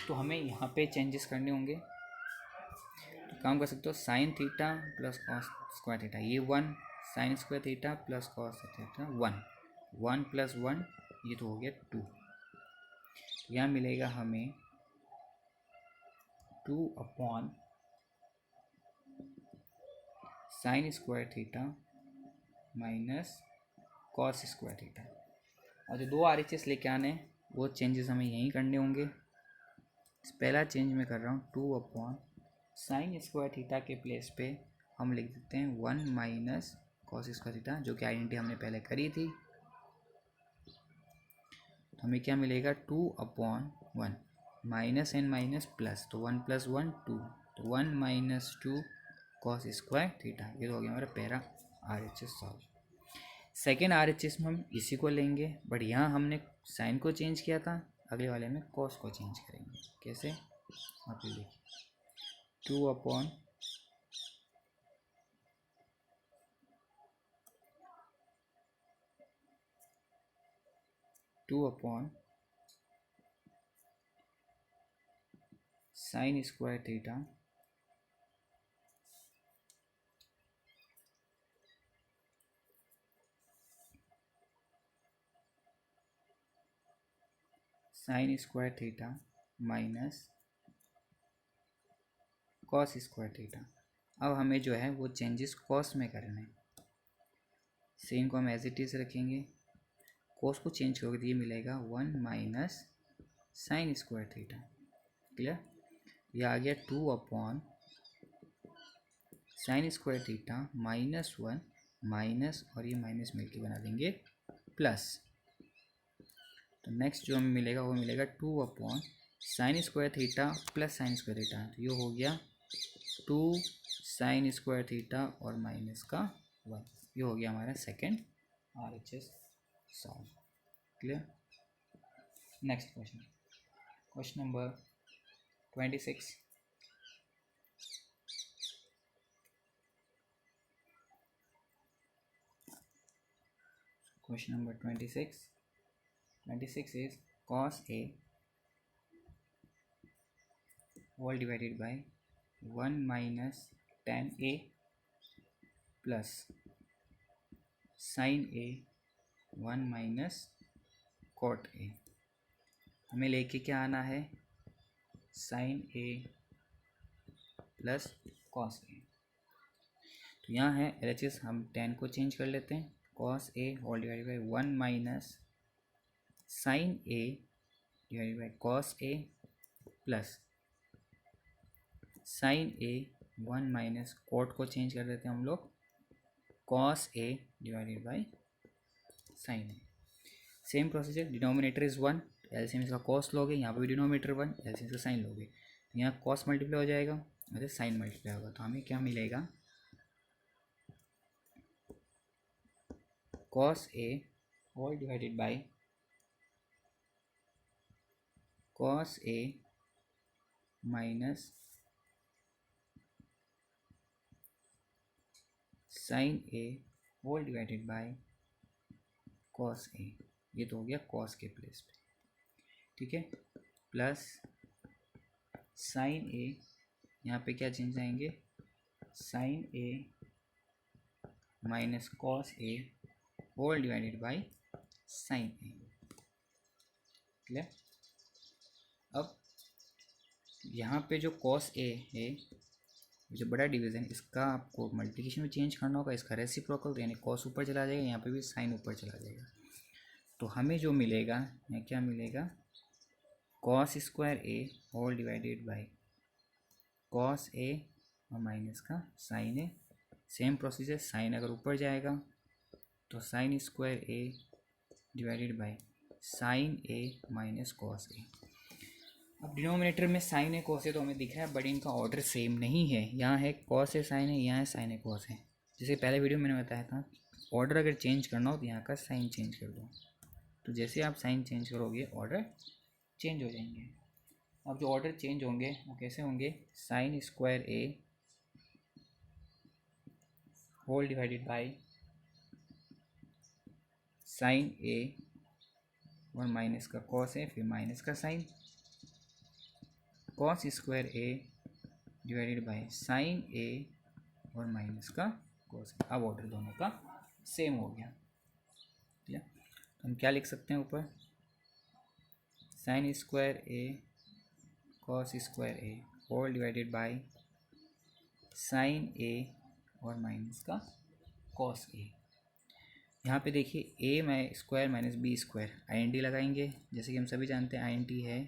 तो हमें यहाँ पे चेंजेस करने होंगे। तो काम कर सकते हो sign theta plus cos square theta, ये 1 sign square theta plus cos theta 1, 1 plus 1 ये तो हो गया 2। यहाँ मिलेगा हमें 2 upon sine square theta minus cos square theta. और जो दो RHS लेके आने हैं वो चेंजेस हमें यहीं करने होंगे। पहला चेंज मैं कर रहा हूँ 2 अपॉन साइन स्क्वायर थीटा के प्लेस पे हम लिख देते हैं 1 माइनस कॉस स्क्वायर थीटा, जो कि आइडेंटिटी हमने पहले करी थी। तो हमें क्या मिलेगा 2 upon 1 minus and minus plus, तो 1 प्लस 1 2, तो 1 माइनस 2 कॉस स्क्वायर थीटा। ये तो हो गया हमारा पहला RHS सॉल्व। सेकेंड RHS में हम इसी को लेंगे, बट यहाँ हमने साइन को चेंज किया था, अगले वाले में कॉस को चेंज करेंगे। कैसे आप ये देखिए 2 upon sine square theta sine square theta minus cos square theta. अब हमें जो है वो चेंजेस कॉस में करने हैं। सेम को हम एज इट इज रखेंगे, कॉस को चेंज करोगे तो ये मिलेगा 1 minus sine square theta. Clear, ये आ गया 2 upon sine square theta minus 1 minus और ये माइनस मिलके बना देंगे प्लस। तो नेक्स्ट जो हमें मिलेगा वो मिलेगा 2 upon sine square theta plus sine square theta, तो ये हो गया 2 साइन स्क्वायर थीटा और माइनस का 1। ये हो गया हमारा second RHS solve. Clear, next question, question number 26। Question number 26. 26 is cos A all divided by 1 minus tan A plus sin A 1 minus cot A। हमें लेके क्या आना है sin A plus cos A। तो यहाँ है LHS, हम tan को चेंज कर लेते हैं, cos A whole divided by 1 minus sine A divided by cos A plus sine A 1 minus cot को चेंज कर देते हैं हम लोग cos A divided by sine A। Same procedure, denominator is 1, LCM इसका cos लोगे, यहाँ पे भी डिनोमिनेटर 1, एलसीएम इसका साइन लोगे, तो यहाँ cos मल्टीप्लाई हो जाएगा और साइन मल्टीप्लाई होगा। तो हमें क्या मिलेगा cos A whole divided by cos A minus sine A whole divided by cos A। ये तो हो गया cos के प्लेस पे, ठीक है, प्लस साइन A, यहाँ पे क्या चेंज आएंगे sine A minus cos A whole divided by sine A। Clear, अब यहाँ पे जो cos A है, जो बड़ा डिवीज़न, इसका आपको मल्टीप्लिकेशन में चेंज करना होगा, इसका रेसिप्रोकल, यानी cos ऊपर चला जाएगा, यहाँ पे भी साइन ऊपर चला जाएगा। तो हमें जो मिलेगा यहाँ क्या मिलेगा cos square A whole divided by cos A और माइनस का sine A। Same procedure, sine अगर ऊपर जाएगा तो sine square A divided by sine A minus cos A। अब डिनोमिनेटर में साइन है कॉस है तो हमें दिख रहा है, बट इनका ऑर्डर सेम नहीं है। यहाँ है कॉस है साइन है, यहाँ है साइन है कॉस है। जैसे पहले वीडियो मैंने बताया था, ऑर्डर अगर चेंज करना हो तो यहाँ का साइन चेंज कर दो, तो जैसे आप साइन चेंज करोगे ऑर्डर चेंज हो जाएंगे। अब जो ऑर्डर चेंज होंगे वो कैसे होंगे, sine square A whole divided by sine A और माइनस का कॉस है, फिर माइनस का sign, cos square A divided by sine A और माइनस का कॉस। अब ऑर्डर दोनों का सेम हो गया। ठीक, तो हम क्या लिख सकते हैं ऊपर, sine square A cos square A whole divided by sine A और माइनस का कॉस ए। यहाँ पे देखिए ए माइ square minus B square, I N T लगाएंगे, जैसे कि हम सभी जानते हैं आई एन टी है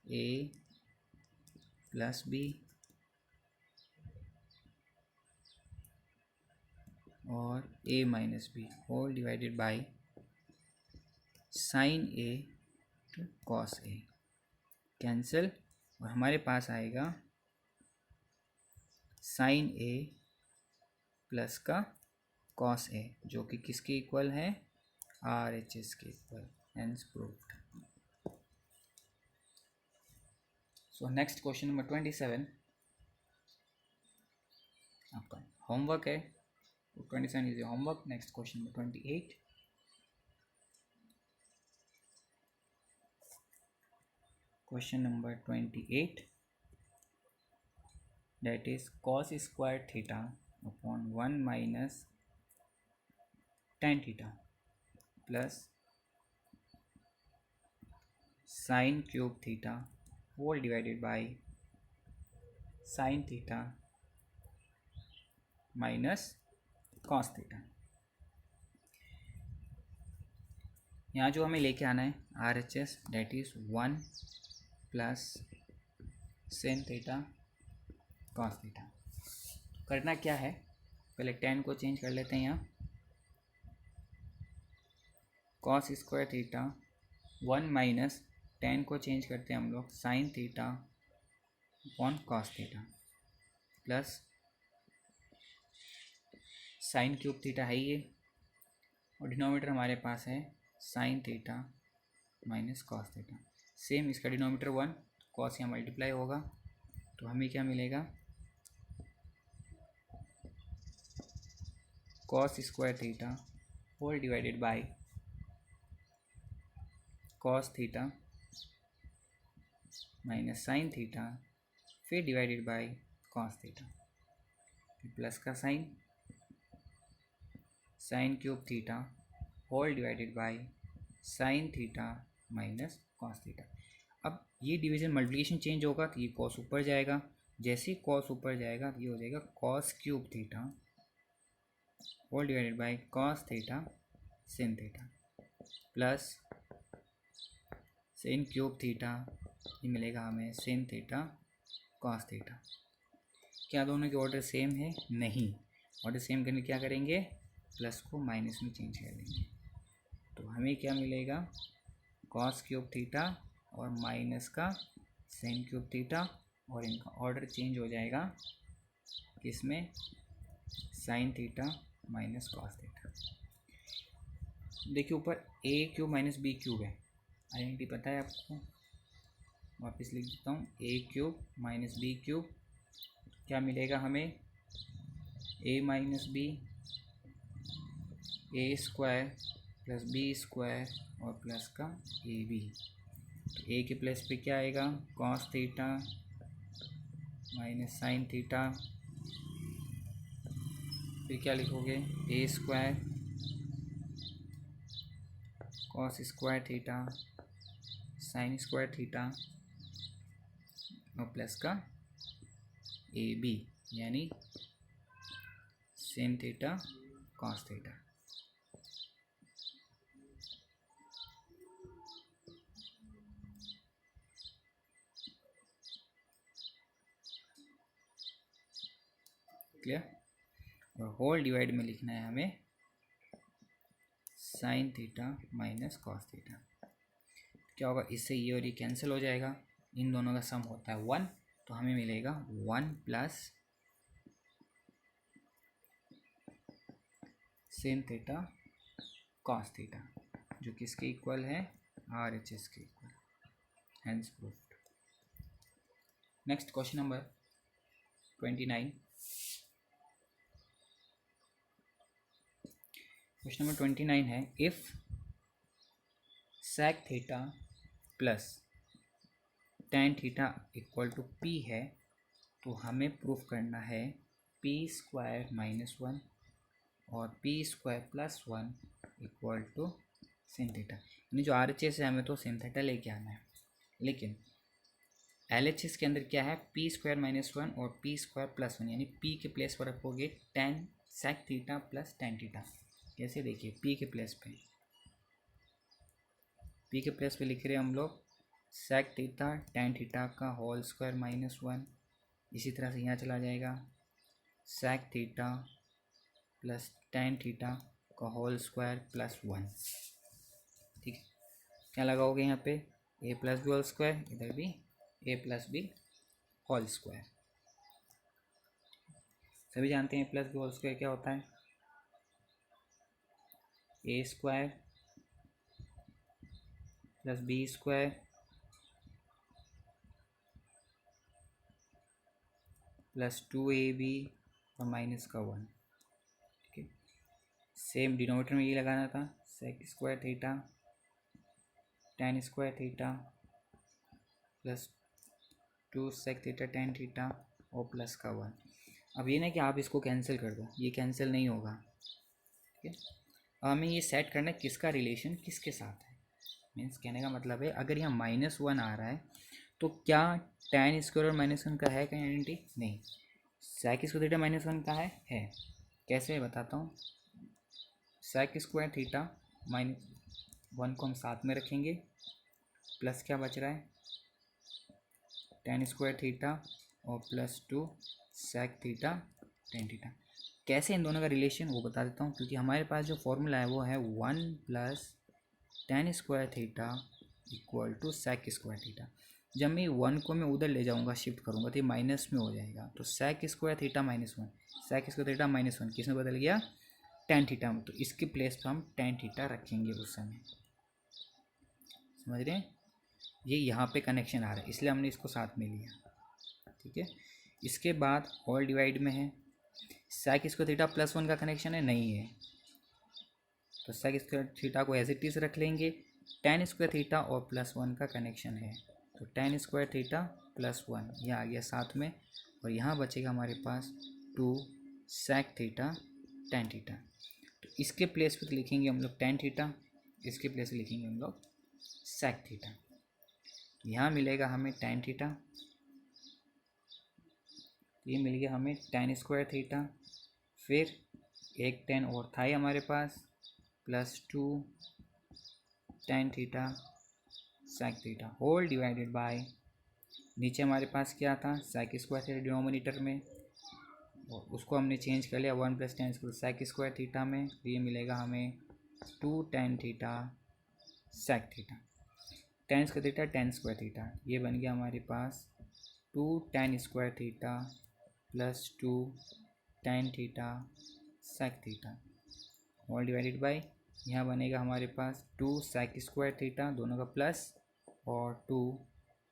ए प्लस बी और A minus B whole divided by sine A cos A, cancel, और हमारे पास आएगा साइन ए प्लस का कॉस ए, जो कि किसके इक्वल है, आर एच एस के equal, hence proved. So next question number 27 आपका होमवर्क है। 27 is homework. Next question number 28, question number 28, that is cos square theta upon 1 minus tan theta plus sin cube theta whole divided by sin theta minus cos theta। यहाँ जो हमें लेके आना है R H S, that is 1 plus sin theta cos theta. करना क्या है, पहले tan को चेंज कर लेते हैं, यहाँ cos square theta 1 minus tan को चेंज करते हैं हम लोग sin theta upon cos theta plus sin cube theta है ये, और डिनोमीटर हमारे पास है sin theta minus cos theta. Same इसका डिनोमीटर 1, cos यहाँ मल्टीप्लाई होगा, तो हमें क्या मिलेगा, cos square theta whole divided by cos theta minus sine theta फिर divided by cos theta, plus का sine cube theta whole divided by sine theta minus cos theta. अब ये डिवीजन मल्टीप्लिकेशन चेंज होगा तो ये cos ऊपर जाएगा, जैसे ही cos ऊपर जाएगा तो ये हो जाएगा cos cube theta whole divided by cos theta sin theta plus sin cube theta, ये मिलेगा हमें sin थीटा cos थीटा। क्या दोनों के ऑर्डर सेम है? नहीं। ऑर्डर सेम करने क्या करेंगे, प्लस को माइनस में चेंज कर देंगे, तो हमें क्या मिलेगा, cos क्यूब थीटा और माइनस का sin क्यूब थीटा, और इनका ऑर्डर चेंज हो जाएगा किसमें, sin theta minus cos theta. देखिए ऊपर a cube minus B cube है, आइडेंटिटी पता है आपको, वापस लिख देता हूँ, a cube minus B cube, क्या मिलेगा हमें, a minus B, A square plus B square और प्लस का ए बी। तो ए के प्लस पे क्या आएगा, cos theta minus sine theta, फिर क्या लिखोगे, A square cos square theta sine square theta और प्लस का ए बी, यानी sin theta cos theta. Clear, और होल डिवाइड में लिखना है हमें sine theta minus cos theta. क्या होगा, इससे ये और ये कैंसिल हो जाएगा, इन दोनों का सम होता है 1, तो हमें मिलेगा 1 plus sin theta cos theta, जो किसके इक्वल है, आर एच एस के equal, hence proved. Next question number 29, question number 29 है, if sec theta plus tan theta equal to P है, तो हमें प्रूफ करना है पी स्क्वायर माइनस वन और P square plus one equal to sin theta. यानी जो आर एच एस है हमें तो sin थीटा लेके आना है, लेकिन एल एच एस के अंदर क्या है, पी स्क्वायर माइनस वन और पी स्क्वायर प्लस वन, यानी पी के प्लेस पर रखोगे tan sec theta plus tan theta. कैसे देखिए, पी के प्लेस पे लिख रहे हैं हम लोग सेक थीटा टेन थीटा का होल स्क्वायर माइनस वन। इसी तरह से यहाँ चला जाएगा sec theta plus tan theta का होल स्क्वायर प्लस वन। ठीक है, क्या लगाओगे यहाँ पे, A plus B whole square, इधर भी A plus B whole square. सभी जानते हैं प्लस बी होल स्क्वायर क्या होता है, A square plus B square plus two A B और माइनस का वन। ठीक है, सेम डिनोमिनेटर में ये लगाना था, sec square theta tan square theta plus two sec theta tan theta और प्लस का वन। अब ये ना कि आप इसको कैंसिल कर दो, ये कैंसिल नहीं होगा। ठीक है, अब हमें ये सेट करना है किसका रिलेशन किसके साथ है। मीन्स कहने का मतलब है, अगर यहाँ माइनस वन आ रहा है तो क्या टेन स्क्वायर और माइनस वन का है कहीं आइडेंटिटी, नहीं। Sec square theta minus one का है। कैसे बताता हूँ, sec square theta minus one को हम साथ में रखेंगे, प्लस क्या बच रहा है टेन स्क्वायर थीटा और plus two sec theta tan theta. कैसे इन दोनों का रिलेशन वो बता देता हूँ, क्योंकि हमारे पास जो फॉर्मूला है वो है one plus tan square theta equal to sec square theta. जब मैं वन को मैं उधर ले जाऊँगा, शिफ्ट करूँगा तो ये माइनस में हो जाएगा, तो sec square theta minus one, sec square theta minus one किस में बदल गया, टेन थीटा में। तो इसके प्लेस पर हम टेन थीटा रखेंगे उस समय। समझ रहे हैं, ये यहाँ पे कनेक्शन आ रहा है इसलिए हमने इसको साथ में लिया। ठीक है, इसके बाद होल डिवाइड में है, sec square theta plus one का कनेक्शन है, नहीं है, तो सेक स्क्वायर थीटा को एज इट इज रख लेंगे। टेन स्क्वायर थीटा और प्लस वन का कनेक्शन है, तो tan square theta plus one ये आ गया साथ में, और यहाँ बचेगा हमारे पास two sec theta tan theta. तो इसके प्लेस पे लिखेंगे हम लोग टेन थीटा, इसके प्लेस पे लिखेंगे हम लोग सेक थीटा। तो यहाँ मिलेगा हमें टेन थीटा, ये मिल गया हमें टेन स्क्वायर थीटा, फिर एक टेन और था ही हमारे पास, plus two tan theta sec theta whole divided by, नीचे हमारे पास क्या था सेक स्क्वायर थीटा डिनोमिनेटर में, और उसको हमने चेंज कर लिया one plus tan square sec square theta में, तो ये मिलेगा हमें two tan theta sec theta. Tan square theta tan square theta, ये बन गया हमारे पास two tan square theta plus two tan theta sec theta whole divided by, यहाँ बनेगा हमारे पास टू सेक स्क्वायर थीटा दोनों का प्लस और two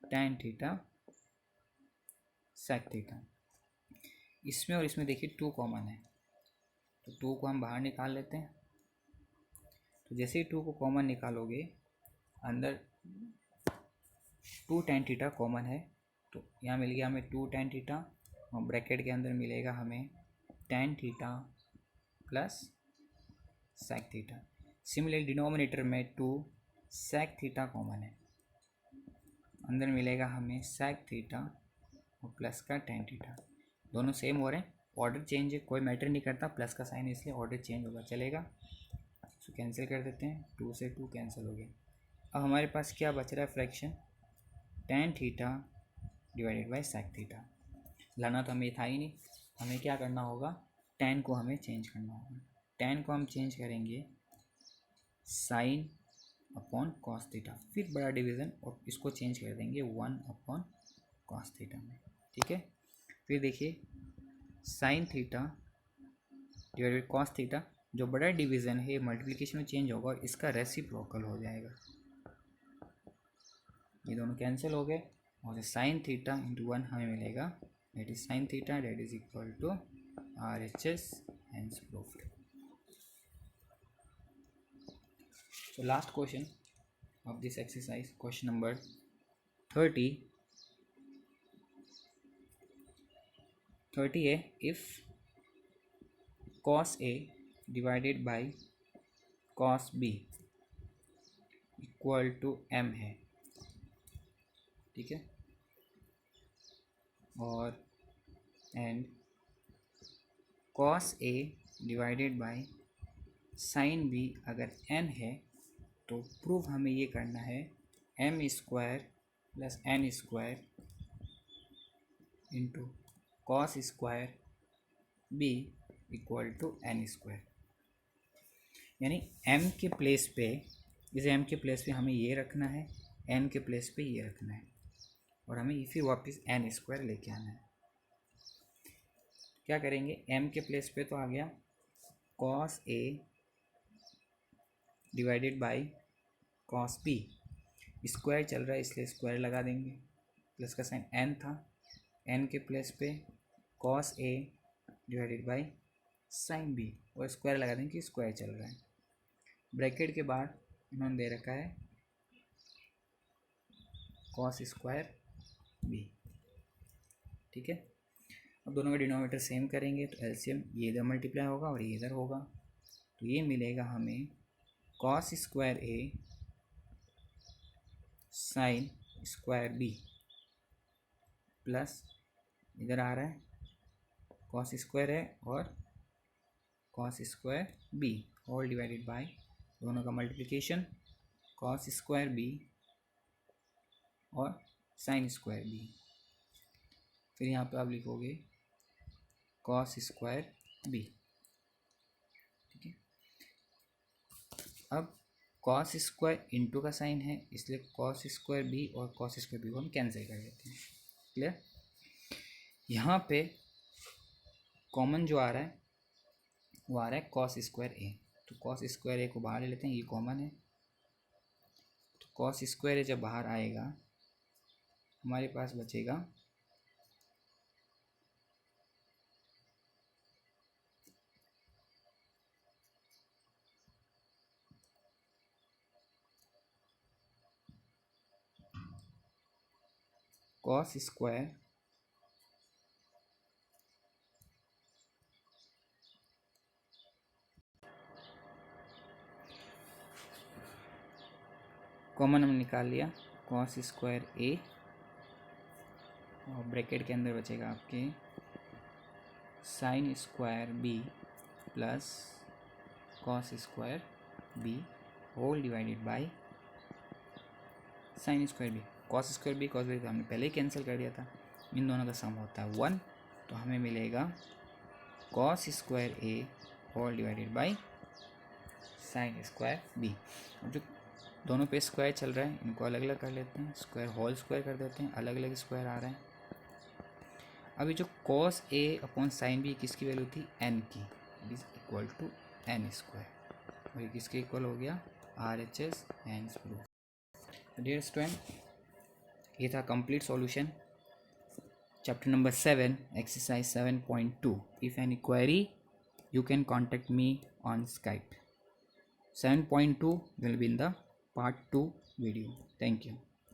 tan theta sec theta. इसमें और इसमें देखिए टू कॉमन है, तो टू को हम बाहर निकाल लेते हैं। तो जैसे ही टू को कॉमन निकालोगे, अंदर टू टेन थीटा कॉमन है, तो यहाँ मिल गया हमें टू टेन थीटा, और ब्रैकेट के अंदर मिलेगा हमें tan theta plus sec theta. Similarly denominator में टू सेक थीटा कॉमन है, अंदर मिलेगा हमें सेक थीटा और प्लस का टेन थीटा, दोनों सेम हो रहे हैं, ऑर्डर चेंज है, कोई मैटर नहीं करता, प्लस का साइन इसलिए ऑर्डर चेंज होगा, चलेगा। तो कैंसिल कर देते हैं, टू से टू कैंसिल हो गया। अब हमारे पास क्या बच रहा है fraction, tan theta divided by sec theta. लाना तो हमें था ही नहीं, हमें क्या करना होगा, टेन को हमें चेंज करना होगा। टेन को हम चेंज करेंगे साइन अपॉन कॉस थीटा, फिर बड़ा डिवीज़न, और इसको चेंज कर देंगे वन अपॉन कॉस थीटा में। ठीक है, फिर देखिए sine theta divided by cos theta, जो बड़ा डिवीज़न है मल्टीप्लिकेशन में चेंज होगा और इसका रेसिप्रोकल हो जाएगा, ये दोनों कैंसिल हो गए, और साइन थीटा इंटू वन हमें मिलेगा, that is sine theta, that is equal to RHS, hence proved. So last question of this exercise, question number 30, 30 है, if cos A divided by cos B equal to m है, ठीक है, और and cos A divided by sin B अगर n है तो proof हमें ये करना है m square plus n square into cos square b equal to n square, यानी m के प्लेस पे, इस m के प्लेस पे हमें ये रखना है, n के प्लेस पे ये रखना है, और हमें फिर वापस n स्क्वायर लेके आना है। क्या करेंगे, m के प्लेस पे तो आ गया cos A divided by cos B, square चल रहा है इसलिए स्क्वायर लगा देंगे, प्लस का साइन n था, n के प्लेस पे cos A divided by sin B और स्क्वायर लगा देंगे, स्क्वायर चल रहा है। ब्रैकेट के बाद इन्होंने दे रखा है cos स्क्वायर B, ठीक है। अब दोनों का डिनोमिनेटर सेम करेंगे तो एलसीएम ये इधर मल्टीप्लाई होगा और ये इधर होगा, तो ये मिलेगा हमें cos square A sin square B plus इधर आ रहा है cos स्क्वायर है और cos square B whole divided by दोनों का मल्टीप्लिकेशन cos स्क्वायर B और sin स्क्वायर B, फिर यहाँ पे आप लिखोगे cos स्क्वायर B, ठीक है। अब cos स्क्वायर इंटू का साइन है इसलिए cos स्क्वायर B और cos स्क्वायर B को हम कैंसिल कर देते हैं, क्लियर। यहाँ पे कॉमन जो आ रहा है वो आ रहा है cos स्क्वायर A, तो cos स्क्वायर A को बाहर ले लेते हैं, ये कॉमन है, तो cos स्क्वायर A जब बाहर आएगा हमारे पास बचेगा cos स्क्वायर कॉमन हमने निकाल लिया cos स्क्वायर A और ब्रैकेट के अंदर बचेगा आपके sin square B plus cos square B whole divided by sin square B। cos square B cos तो हमने पहले ही कैंसिल कर दिया था, इन दोनों का सम होता है 1, तो हमें मिलेगा cos square A whole divided by sin square B। अब जो दोनों पे स्क्वायर चल रहा है इनको अलग अलग कर लेते हैं, स्क्वायर होल स्क्वायर कर देते हैं, अलग अलग स्क्वायर आ रहा है। अभी जो cos A upon sine B किसकी वैल्यू थी, n की, it is equal to n square, और ये किसके इक्वल हो गया, RHS hence proof. Dear student, ये था complete solution chapter number 7 exercise 7.2। If any query you can contact me on Skype. 7.2 will be in the part 2 video. Thank you.